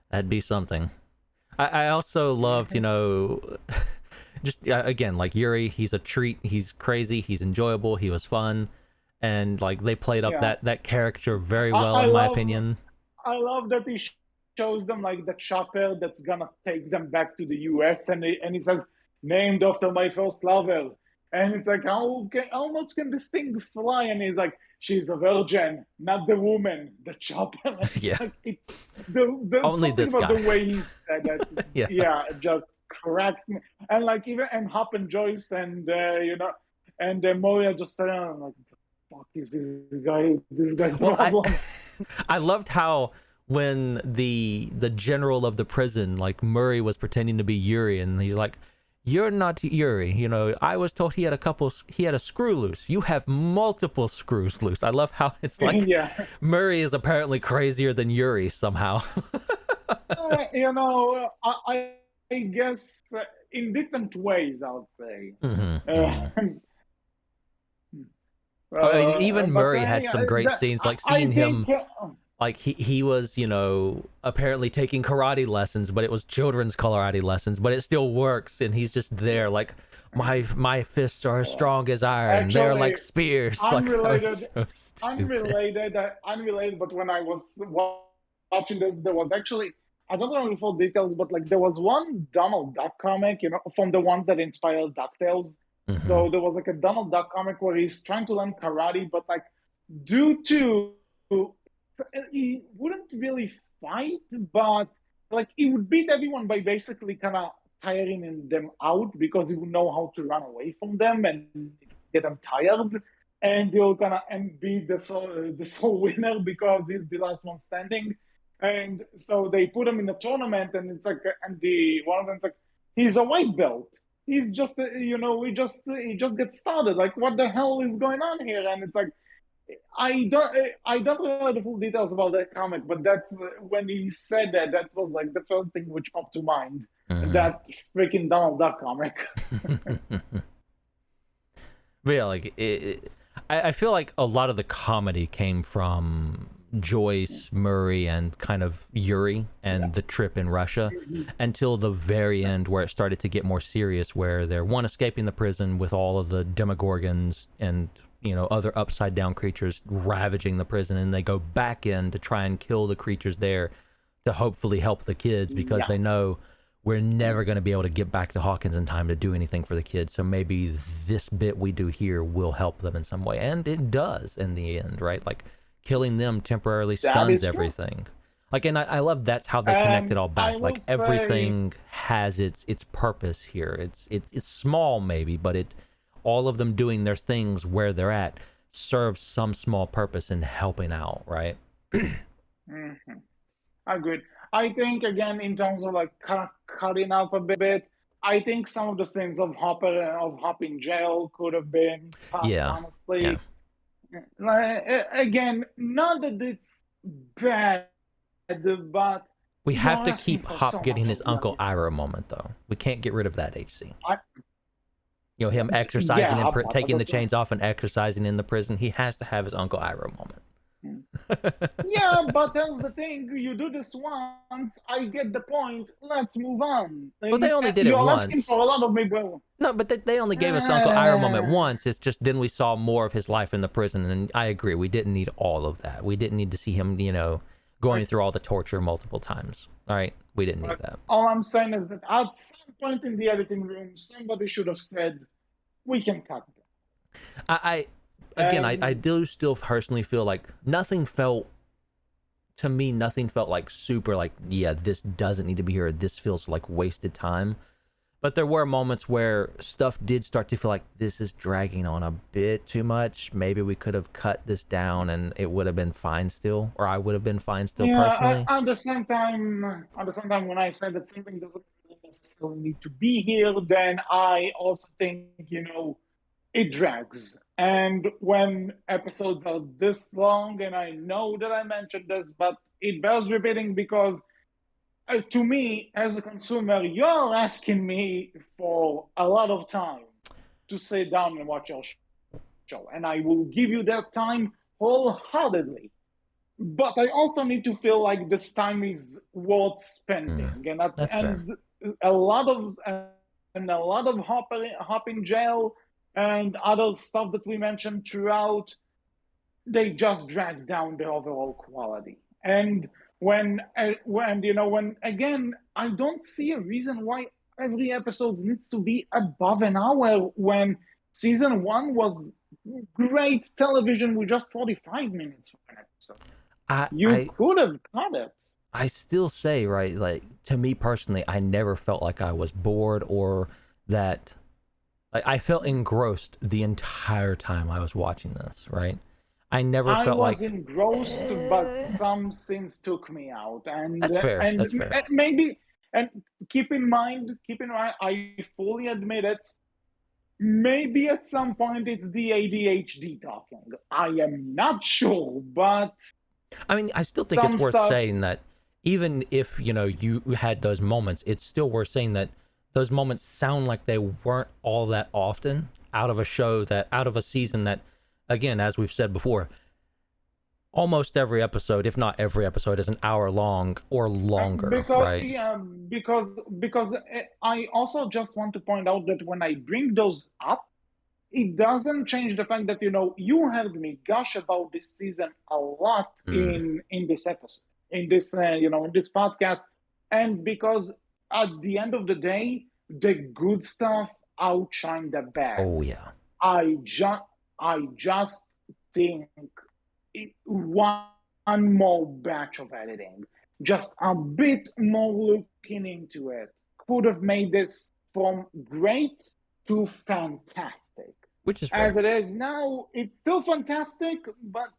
That'd be something. I also loved, just again, like Yuri, he's a treat. He's crazy. He's enjoyable. He was fun, and like they played up Yeah, that character very I, well, I in my love opinion. I love that he shows them like the chopper that's gonna take them back to the U.S. and he says named after my first lover, and it's like how much can this thing fly? And he's like she's a virgin, not the woman, the chopper. It's Yeah, like the only something this about the guy. way he said that, Yeah. yeah, just cracked me. And like even and Hop and Joyce and and Moria just said, I'm like, fuck is this guy? This guy's Well, problem. I loved how when the general of the prison, like Murray, was pretending to be Yuri, and he's like, "You're not Yuri. I was told he had a screw loose. You have multiple screws loose." I love how it's like Yeah. Murray is apparently crazier than Yuri somehow. I guess in different ways, I'll say. Mm-hmm, Uh, mm-hmm. I mean, even but Murray had yeah, some great scenes, like I seeing think him, like he was, apparently taking karate lessons, but it was children's karate lessons, but it still works, and he's just there, like my fists are as strong as iron. They're actually like spears. Like that unrelated, was so stupid. unrelated. But when I was watching this, there was actually I don't know the full details, but like there was one Donald Duck comic, from the ones that inspired DuckTales. Mm-hmm. So there was like a Donald Duck comic where he's trying to learn karate, but like due to he wouldn't really fight, but like he would beat everyone by basically kind of tiring them out because he would know how to run away from them and get them tired, and he'll kind of and be the sole winner because he's the last one standing. And so they put him in a tournament, and it's like, and the one of them's like, he's a white belt. He's just, he just gets started. Like, what the hell is going on here? And it's like, I don't know the full details about that comic, but that's when he said that. That was like the first thing which popped to mind. Mm-hmm. That freaking Donald Duck comic. But yeah, like I feel like a lot of the comedy came from Joyce, Murray, and kind of Yuri and the trip in Russia until the very end, where it started to get more serious, where they're escaping the prison with all of the Demogorgons and other upside down creatures ravaging the prison, and they go back in to try and kill the creatures there to hopefully help the kids, because they know we're never going to be able to get back to Hawkins in time to do anything for the kids. So maybe this bit we do here will help them in some way. And it does in the end, right? Like killing them temporarily stuns everything. Like, and I love that's how they connect it all back. Like everything has its purpose here. It's small maybe, but all of them doing their things where they're at serves some small purpose in helping out, right? Mm-hmm. Agreed. I think again in terms of like kind of cutting up a bit. I think some of the scenes of Hop in jail could have been cut, Yeah. honestly. Like, again, not that it's bad, but We have to you're asking keep for Hop so getting much his of Uncle life. Ira moment, though. We can't get rid of that HC. I, Him exercising yeah, and taking the chains off and exercising in the prison. He has to have his Uncle Ira moment. yeah, but that's the thing. You do this once, I get the point. Let's move on. Well, they only did it You're asking once. for a lot of me, bro. No, but they only gave us the Uncle Ira moment once. It's just then we saw more of his life in the prison, and I agree. We didn't need all of that. We didn't need to see him, going through all the torture multiple times. All right, we didn't need that. All I'm saying is that at some point in the editing room, somebody should have said, "We can cut that." I do still personally feel like nothing felt like super like, yeah, this doesn't need to be here. This feels like wasted time. But there were moments where stuff did start to feel like this is dragging on a bit too much. Maybe we could have cut this down and it would have been fine still, or I would have been fine still personally. At the same time, when I said that something doesn't really necessarily need to be here, then I also think, it drags. And when episodes are this long, and I know that I mentioned this, but it bears repeating because to me, as a consumer, you're asking me for a lot of time to sit down and watch your show. show, and I will give you that time wholeheartedly. But I also need to feel like this time is worth spending, That's fair. a lot of hop in jail and other stuff that we mentioned throughout, they just drag down the overall quality. And when again, I don't see a reason why every episode needs to be above an hour when season one was great television with just 45 minutes for an episode. I You I could have cut it. I still say, right, like to me personally, I never felt like I was bored or that like I felt engrossed the entire time I was watching this, right? I never I felt was like engrossed, but some scenes took me out, that's fair. and That's fair. maybe and keep in mind, I fully admit it. Maybe at some point it's the ADHD talking. I am not sure, but I mean, I still think it's some worth stuff. saying that even if, you had those moments, it's still worth saying that those moments sound like they weren't all that often out of a season that, again, as we've said before, almost every episode, if not every episode, is an hour long or longer, Because right? yeah, because I also just want to point out that when I bring those up, it doesn't change the fact that you heard me gush about this season a lot Mm. in this episode, in this in this podcast, and because at the end of the day, the good stuff outshine the bad. Oh, yeah. I just think one more batch of editing, just a bit more looking into it, could have made this from great to fantastic. Which is As fair. it is now, it's still fantastic, but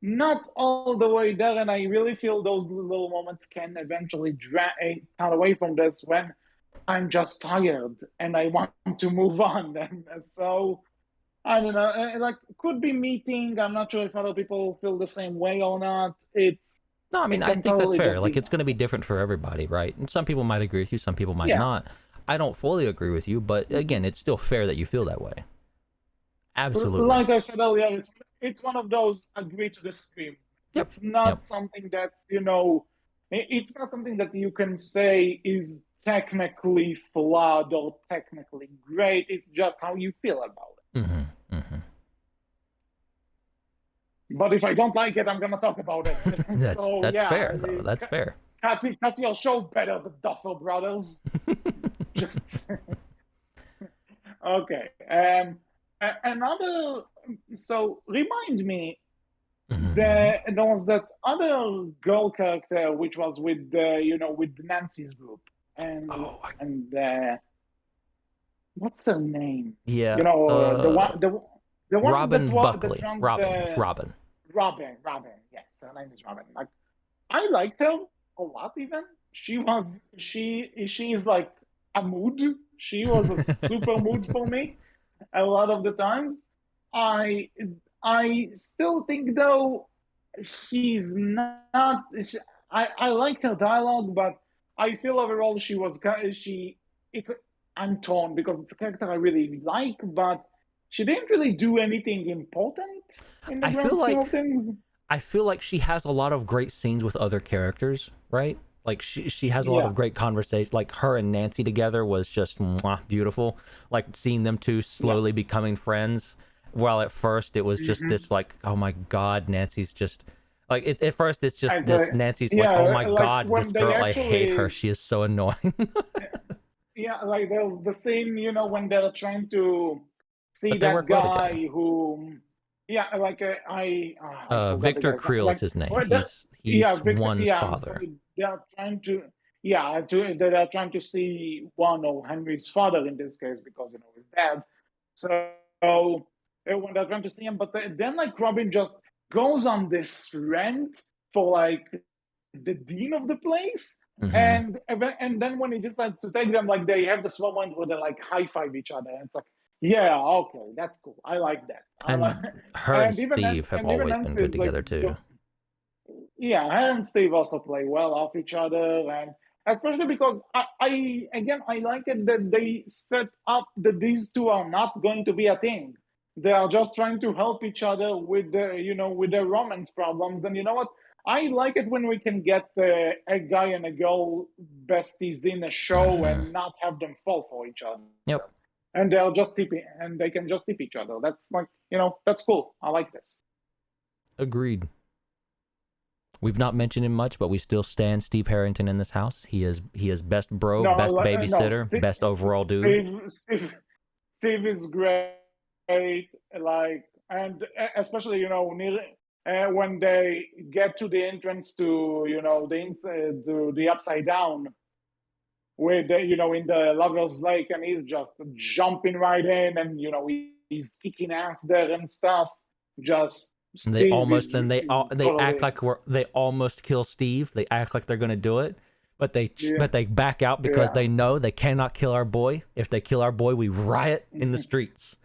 not all the way there. And I really feel those little moments can eventually drag cut away from this when I'm just tired and I want to move on. And so I don't know. Like, could be meeting. I'm not sure if other people feel the same way or not. No, I mean, It I can think that's totally fair. just Like, be it's going to be different for everybody, right? And some people might agree with you, some people might yeah. not. I don't fully agree with you, but again, it's still fair that you feel that way. Absolutely. Like I said earlier, it's one of those agree to disagree. Yep. It's Yep. not something that's it's not something that you can say is technically flawed or technically great. It's just how you feel about it. Mm-hmm. Mm-hmm. But if I don't like it, I'm gonna talk about it. So That's yeah, fair though. That's fair. cut your show better, the Duffer Brothers. Just okay. Another. So remind me, Mhm. there was that other girl character which was with with Nancy's group, and Oh, and what's her name? yeah. The one that Robin was that Buckley. runs Robin. It's the Robin. Robin. Yes, her name is Robin. Like, I liked her a lot. Even she is like a mood. She was a super mood for me a lot of the time. I I still think though she's not. I like her dialogue, but I feel overall she was she. It's I'm torn because it's a character I really like, but she didn't really do anything important in the I feel grand scheme of like things. I feel like she has a lot of great scenes with other characters, right? Like she has a lot Yeah, of great conversation. Like her and Nancy together was just mwah, beautiful. Like seeing them two yeah. slowly becoming friends. While at first it was just Mm-hmm. this like, oh my god, Nancy's just like it's at first it's just And this Nancy's like, oh yeah, my like god, this when they girl, I hate her. actually She is so annoying. yeah, like there's the scene, when they're trying to see But they that work well together. guy who, yeah, like I forgot the Victor guy's name. Creel is Like, his name. or the, yeah, He's Victor, one's yeah. So father. they are trying to, yeah, they are trying to see one or Henry's father in this case because his dad. So when they're trying to see him, but then like Robin just goes on this rant for like the dean of the place. Hmm. And then when he decides to take them, like they have this moment where they like high five each other. And it's like, yeah, okay, that's cool. I like that. And her and And even Steve have always been Nancy good is like, together too. yeah, her and Steve also play well off each other, and especially because I like it that they set up that these two are not going to be a thing. They are just trying to help each other with their romance problems. And you know what? I like it when we can get a guy and a girl besties in a show Hmm. and not have them fall for each other. Yep. And they can just tip each other. That's like, that's cool. I like this. Agreed. We've not mentioned him much, but we still stand Steve Harrington in this house. He is best bro, No, best no, babysitter, best overall dude. Steve is great. Like, and especially near when they get to the entrance to to the upside down, with in the lovers lake, and he's just jumping right in, and he's kicking ass there and stuff. Just And they Steve almost then is they act totally, like they almost kill Steve. They act like they're gonna do it, but yeah, they back out because yeah. they know they cannot kill our boy. If they kill our boy, we riot in the streets.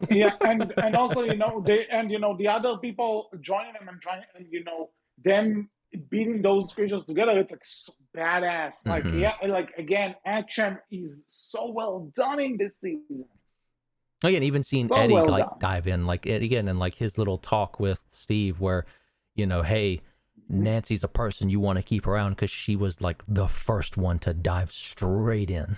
Yeah, and also the other people joining them and trying, and them beating those creatures together. It's like so badass. Like, Hmm. yeah, like again, action is so well done in this season. Oh yeah, and even seeing So Eddie well like done. dive in, like again, and like his little talk with Steve, where hey, Nancy's a person you want to keep around because she was like the first one to dive straight in.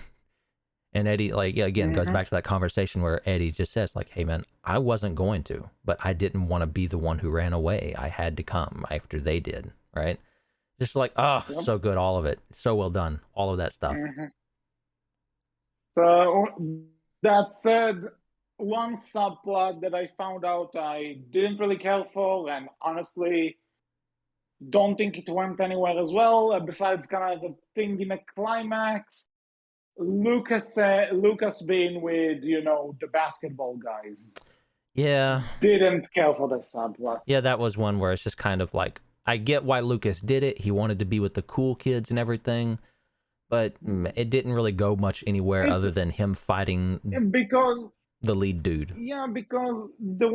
And Eddie, like, yeah, again, goes back to that conversation where Eddie just says, like, hey, man, I wasn't going to, but I didn't want to be the one who ran away. I had to come after they did, right? Just like, oh, Yep. so good, all of it. So well done, all of that stuff. So that said, one subplot that I found out I didn't really care for, and honestly don't think it went anywhere as well, besides kind of the thing in a climax. Lucas being with the basketball guys. Yeah. Didn't care for the subplot. Yeah, that was one where it's just kind of like, I get why Lucas did it. He wanted to be with the cool kids and everything, but it didn't really go much anywhere It's other than him fighting because the lead dude. yeah, because there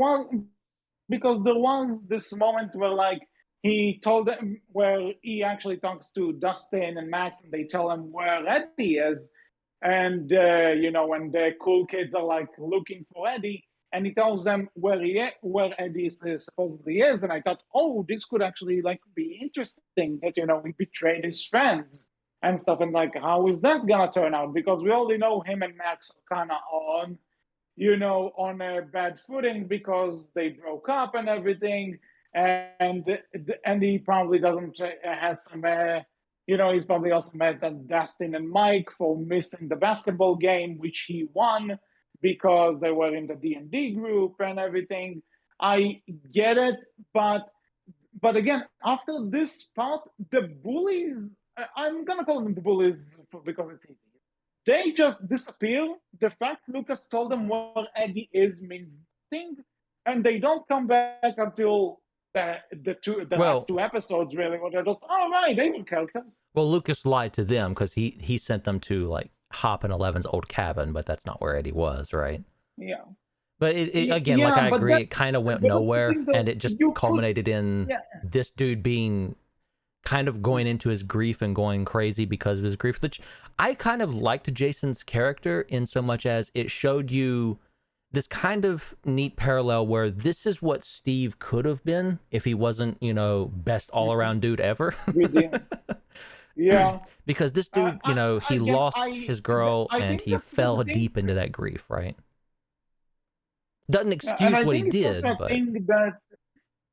was this moment where, like, he told them, where he actually talks to Dustin and Max, and they tell him where Eddie is, and when the cool kids are like looking for Eddie, and he tells them where Eddie supposedly is, and I thought, oh, this could actually like be interesting, that he betrayed his friends and stuff, and like, how is that gonna turn out? Because we already know him and Max are kind of on a bad footing because they broke up and everything, and he probably doesn't has some he's probably also mad at Dustin and Mike for missing the basketball game, which he won because they were in the D&D group and everything. I get it, but again, after this part, the bullies, I'm gonna call them the bullies because it's easy. They just disappear. The fact Lucas told them where Eddie is means nothing, and they don't come back until the last Well, two episodes, really, where they're just, all right, they were characters. well, Lucas lied to them because he sent them to like Hop and Eleven's old cabin, but that's not where Eddie was, right? Yeah, But again, like yeah, I agree, it kind of went but that's the nowhere, thing, though. and it just You could, culminated in yeah, this dude being kind of going into his grief and going crazy because of his grief. Which I kind of liked Jason's character in so much as it showed you this kind of neat parallel where this is what Steve could have been if he wasn't, best all around dude ever. yeah. Because this dude, he Again, lost his girl I and think he this is fell the thing, deep into that grief, right? Doesn't and excuse I what he think it's also did, a but thing that,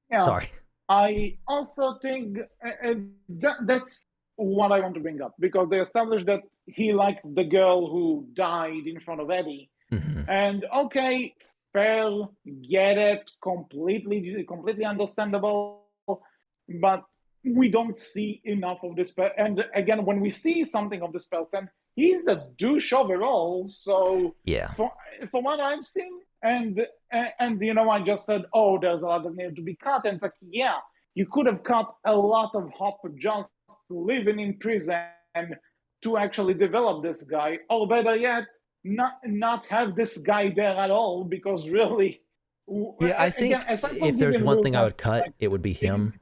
yeah, sorry. I also think that's what I want to bring up, because they established that he liked the girl who died in front of Eddie. Hmm. And okay, fair, get it, completely understandable, but we don't see enough of this. And again, when we see something of this person, he's a douche overall. So Yeah. for what I've seen, and I just said, oh, there's a lot that needed to be cut, and it's like, yeah, you could have cut a lot of Hop just living in prison to actually develop this guy, or better yet, not have this guy there at all, because really, Yeah, I again, think aside from if there's giving one thing I Lucas would cut, like it would be big, him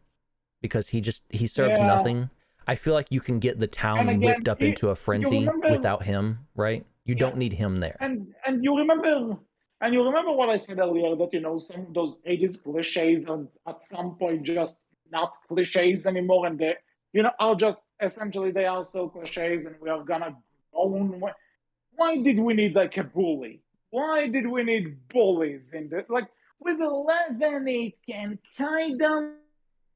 because he serves yeah, nothing. I feel like you can get the and town whipped again, up into a you frenzy remember, without him, right? You yeah, don't need him there. and you remember And you remember what I said earlier that some of those 80s cliches are at some point just not cliches anymore, and they are just essentially they are so cliches, and we are gonna own. Why did we need like a bully? Why did we need bullies in the like with 11? It can kind of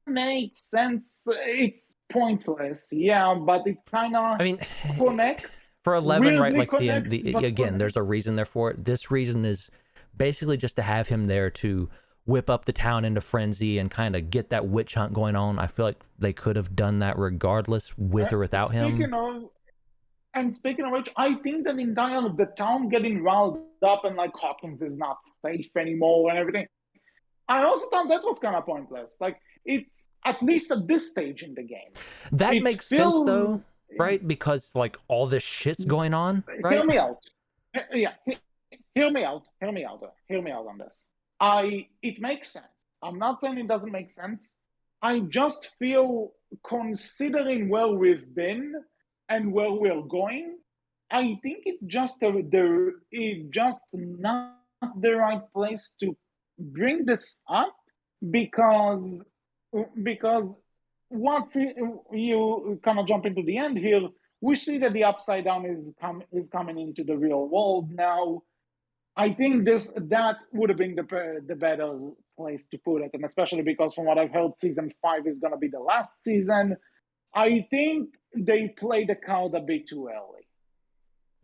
make sense. It's pointless, yeah, but it kind of I mean, connects. for 11, right? Weirdly Like connects, but again, there's a reason there for it. This reason is basically just to have him there to whip up the town into frenzy and kind of get that witch hunt going on. I feel like they could have done that regardless, with or without him. Speaking of which, I think that in dialogue, the town getting riled up and like Hawkins is not safe anymore and everything. I also thought that was kind of pointless. Like it's at least at this stage in the game. That It makes sense feels, though, right? Because like all this shit's going on, right? Hear me out. Yeah, hear me out. Hear me out. Hear me out on this. It makes sense. I'm not saying it doesn't make sense. I just feel, considering where we've been and where we're going, I think it's just not the right place to bring this up because because once you kind of jump into the end here, we see that the upside down is coming into the real world now. I think that would have been the better place to put it, and especially because from what I've heard, season 5 is going to be the last season. I think they played the card a bit too early.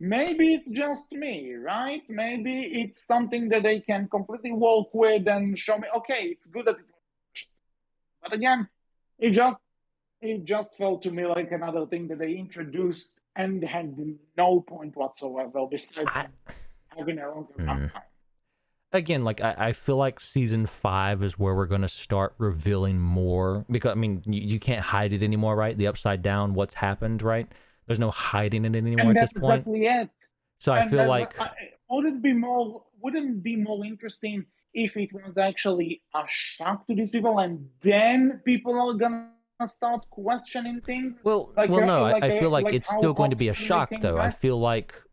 Maybe it's just me, right? Maybe it's something that they can completely work with and show me. Okay, it's good that it was, but again, it just felt to me like another thing that they introduced and had no point whatsoever besides having a longer runtime. Again, like I feel like season 5 is where we're going to start revealing more, because I mean you can't hide it anymore, right? The upside down, what's happened, right? There's no hiding it anymore And at this that's point. exactly it. So I feel like wouldn't it be more interesting if it was actually a shock to these people, and then people are gonna start questioning things? no, I feel like it's still going to be a Hawks shock came though. back.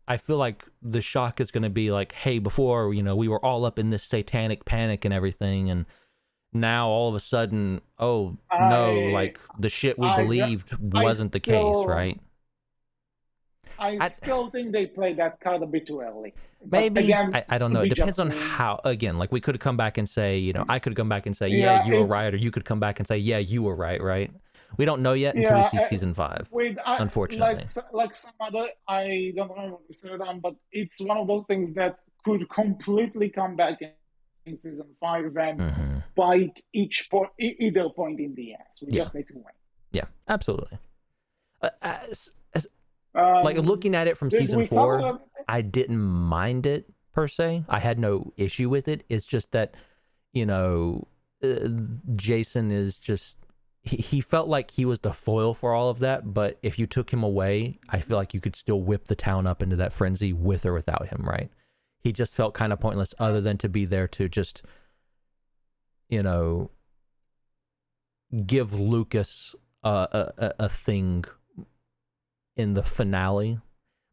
I feel like the shock is going to be like, hey, before, we were all up in this satanic panic and everything, and now all of a sudden, oh no, like the shit we believed wasn't the case, right? I still think they played that card a bit too early. But maybe again, I don't know. It depends on me. how. Again, like we could come back and say, I could come back and say, yeah, you were right, or you could come back and say, yeah, you were right, right? We don't know yet until we see season 5. Unfortunately, like some other, I don't remember what we said on, but it's one of those things that could completely come back in season 5 and bite either point in the ass. We just need to win. Yeah, absolutely. Like looking at it from season 4, I didn't mind it per se. I had no issue with it. It's just that, Jason is just, he felt like he was the foil for all of that. But if you took him away, I feel like you could still whip the town up into that frenzy with or without him, right? He just felt kind of pointless, other than to be there to just, give Lucas a thing in the finale.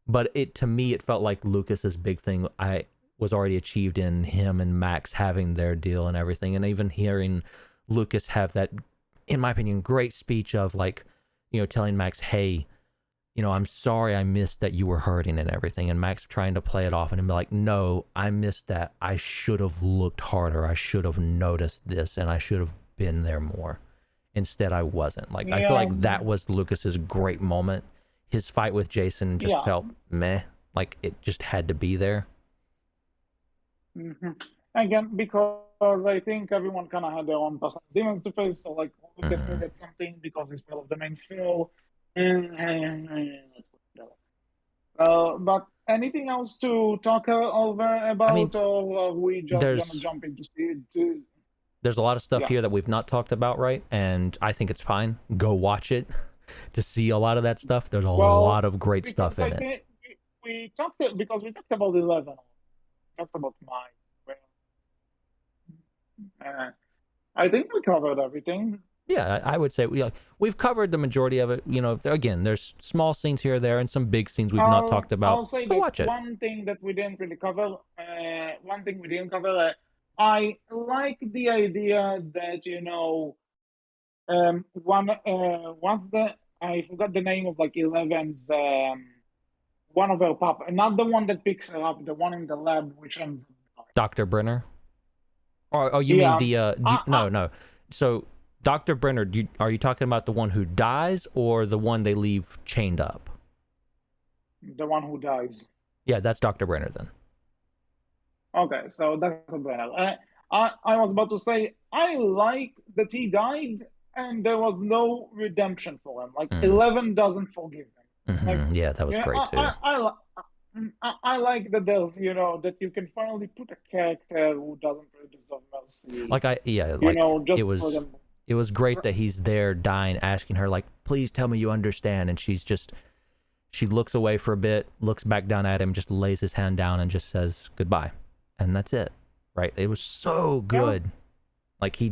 But to me it felt like Lucas's big thing was already achieved in him and Max having their deal and everything, and even hearing Lucas have that, in my opinion, great speech of like, telling Max, hey, I'm sorry I missed that you were hurting and everything, and Max trying to play it off and him be like, no, I missed that. I should have looked harder. I should have noticed this, and I should have been there more. Instead I wasn't. Like, I feel like that was Lucas's great moment. His fight with Jason just felt meh, like it just had to be there. Again, because I think everyone kind of had their own personal demons to face, so like Lucas needed something because he's part of the main show. But anything else to talk over about, or are we just gonna jump into it? There's a lot of stuff here that we've not talked about, right? And I think it's fine. Go watch it. To see a lot of that stuff. There's a lot of great stuff in it. We talked about 11. We talked about 9. I think we covered everything. Yeah, I would say we've covered the majority of it. You know, again, there's small scenes here or there and some big scenes we've not talked about. I'll say Go this watch it. one thing that we didn't really cover. One thing we didn't cover. I like the idea that once the I forgot the name of like Eleven's one of her pop, not the one that picks her up, the one in the lab, which ends up dying. Dr. Brenner. Or oh, you mean Yeah, the no. So Dr. Brenner, are you talking about the one who dies or the one they leave chained up? the one who dies. Yeah, that's Dr. Brenner then. Okay, so Dr. Brenner. I was about to say I like that he died and there was no redemption for him. Like 11 doesn't forgive him. Like, yeah, that was great too. I like that there's that you can finally put a character who doesn't really deserve mercy. It was great that he's there dying, asking her like, please tell me you understand, and she looks away for a bit, looks back down at him, just lays his hand down and just says goodbye, and that's it. Right? It was so good. Yeah. Like she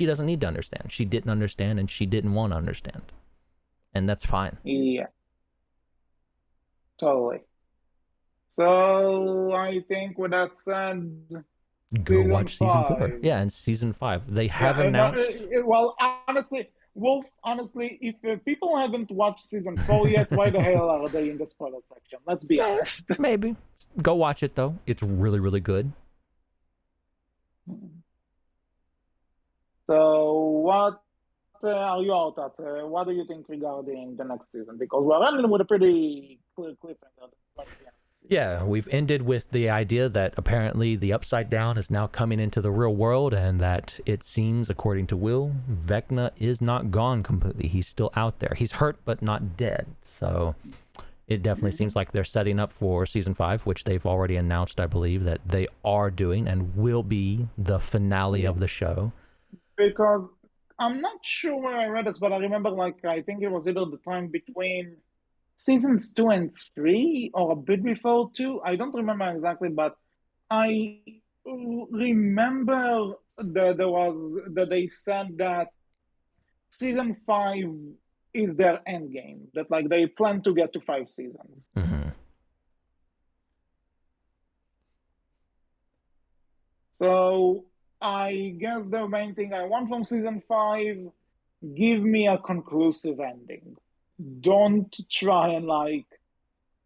doesn't need to understand. She didn't understand and she didn't want to understand, and that's fine. Yeah, totally. So I think with that said, go watch season 4. Yeah, and season 5 they have announced. Well, honestly, Wolf. Honestly, if people haven't watched season 4 yet, why the hell are they in the spoiler section? Let's be honest. Maybe go watch it though. It's really, really good. So what are your thoughts? What do you think regarding the next season? Because we're running with a pretty clear cliffhanger. Yeah, we've ended with the idea that apparently the Upside Down is now coming into the real world, and that it seems, according to Will, Vecna is not gone completely. He's still out there. He's hurt, but not dead. So it definitely seems like they're setting up for season 5, which they've already announced, I believe, that they are doing and will be the finale of the show. Because I'm not sure where I read this, but I remember, I think it was either the time between seasons 2 and 3 or a bit before 2. I don't remember exactly, but I remember that they said that season 5 is their end game, that they plan to get to 5 seasons. Mm-hmm. So I guess the main thing I want from season 5, give me a conclusive ending. Don't try and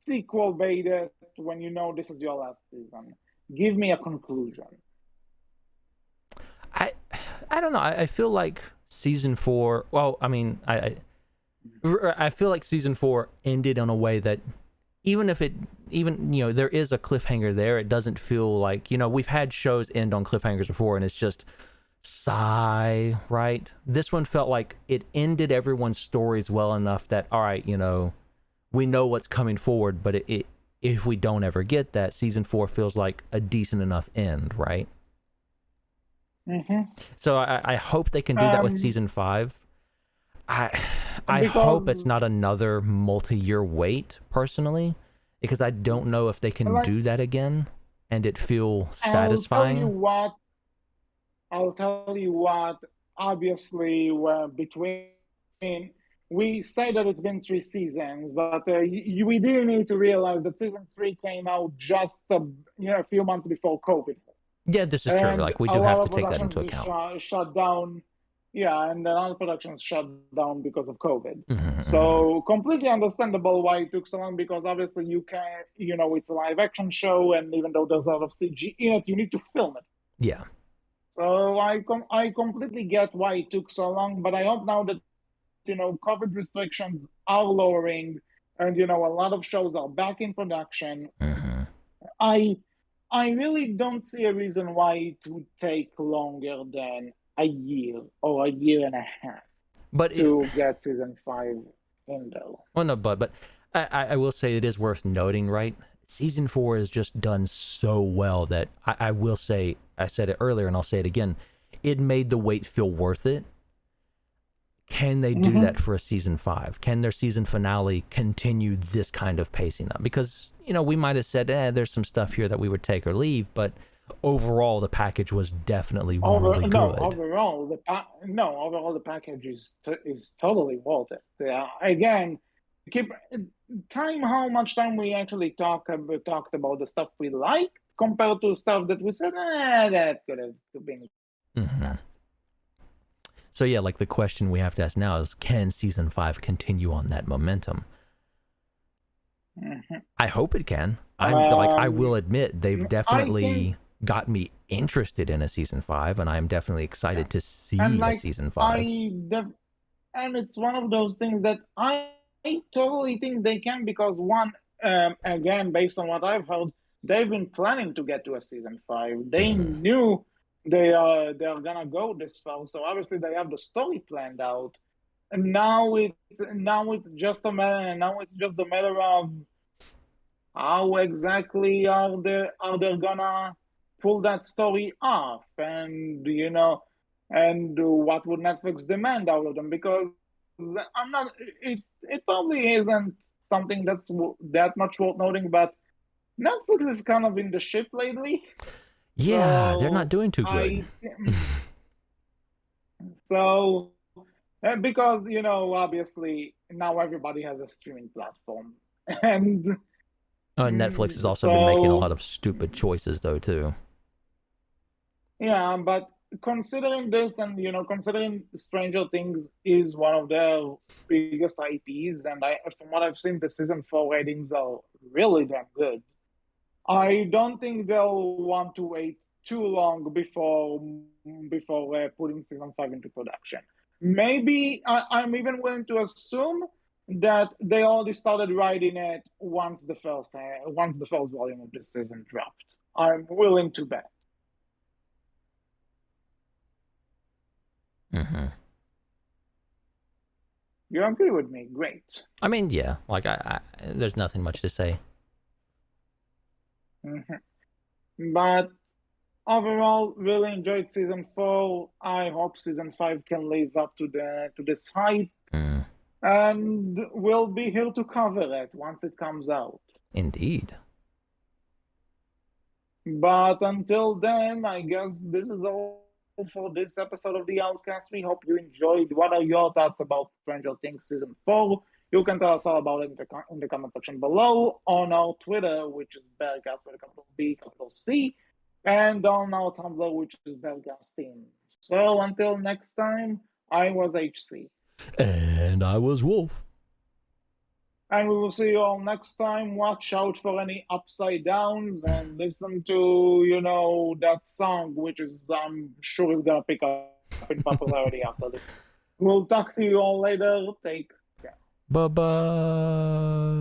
sequel bait it when you know this is your last season. Give me a conclusion. I don't know. I feel like season 4. Well, I mean, I feel like season 4 ended in a way that even there is a cliffhanger there, it doesn't feel like we've had shows end on cliffhangers before, and it's just sigh, right? This one felt like it ended everyone's stories well enough that, all right, we know what's coming forward, but if we don't ever get that, season 4 feels like a decent enough end, right? Mm-hmm. So I hope they can do that with season 5. I hope it's not another multi-year wait, personally, because I don't know if they can do that again and it feel satisfying. I'll tell you what, obviously, we say that it's been 3 seasons, but we do need to realize that season 3 came out just a few months before COVID. Yeah, this is true. We do have to take that into account. Shut down. Yeah, and a lot of productions shut down because of COVID. Mm-hmm. So completely understandable why it took so long, because obviously you can't, it's a live action show, and even though there's a lot of CG in it, you need to film it. Yeah. So I completely get why it took so long, but I hope now that COVID restrictions are lowering, and a lot of shows are back in production. Mm-hmm. I really don't see a reason why it would take longer than a year or a year and a half to get season 5 in there. Well, no, but I will say it is worth noting, right? Season 4 is just done so well that I will say, I said it earlier and I'll say it again, it made the wait feel worth it. Can they do that for a season 5? Can their season finale continue this kind of pacing up? Because, we might have said, there's some stuff here that we would take or leave, but Overall, the package was definitely really good. Overall the package is totally worth it. Again, keep time how much time we actually talked about the stuff we liked compared to stuff that we said that could have been. Mm-hmm. So yeah, like the question we have to ask now is, can season 5 continue on that momentum? Mm-hmm. I hope it can. I will admit they've definitely got me interested in a season 5, and I'm definitely excited to see a season 5. And it's one of those things that I totally think they can, because one, again, based on what I've heard, they've been planning to get to a season 5. They knew they're gonna go this far, so obviously they have the story planned out. And now it's just a matter of how exactly are they gonna pull that story off, and and what would Netflix demand out of them? Because I'm not. It probably isn't something that's that much worth noting, but Netflix is kind of in the shit lately. Yeah, they're not So doing too good. So because obviously now everybody has a streaming platform, and Netflix has also been making a lot of stupid choices though too. Yeah, but considering this, and considering Stranger Things is one of their biggest IPs, and from what I've seen, the season 4 ratings are really damn good. I don't think they'll want to wait too long before putting season 5 into production. Maybe I'm even willing to assume that they already started writing it once the first volume of this season dropped. I'm willing to bet. Mm-hmm. You agree with me? Great. I mean, yeah, like I there's nothing much to say. Mm-hmm. But overall, really enjoyed season 4. I hope season 5 can live up to this hype, and we'll be here to cover it once it comes out. Indeed. But until then, I guess this is all for this episode of the Outcast. We hope you enjoyed. What are your thoughts about Stranger Things season 4? You can tell us all about it in the comment section below, on our Twitter, which is Berkcast with a capital B, capital C, and on our Tumblr, which is Berkcast Team. So until next time, I was HC. And I was Wolf. And we will see you all next time. Watch out for any upside downs and listen to, that song, which is, I'm sure is going to pick up in popularity after this. We'll talk to you all later. Take care. Bye-bye.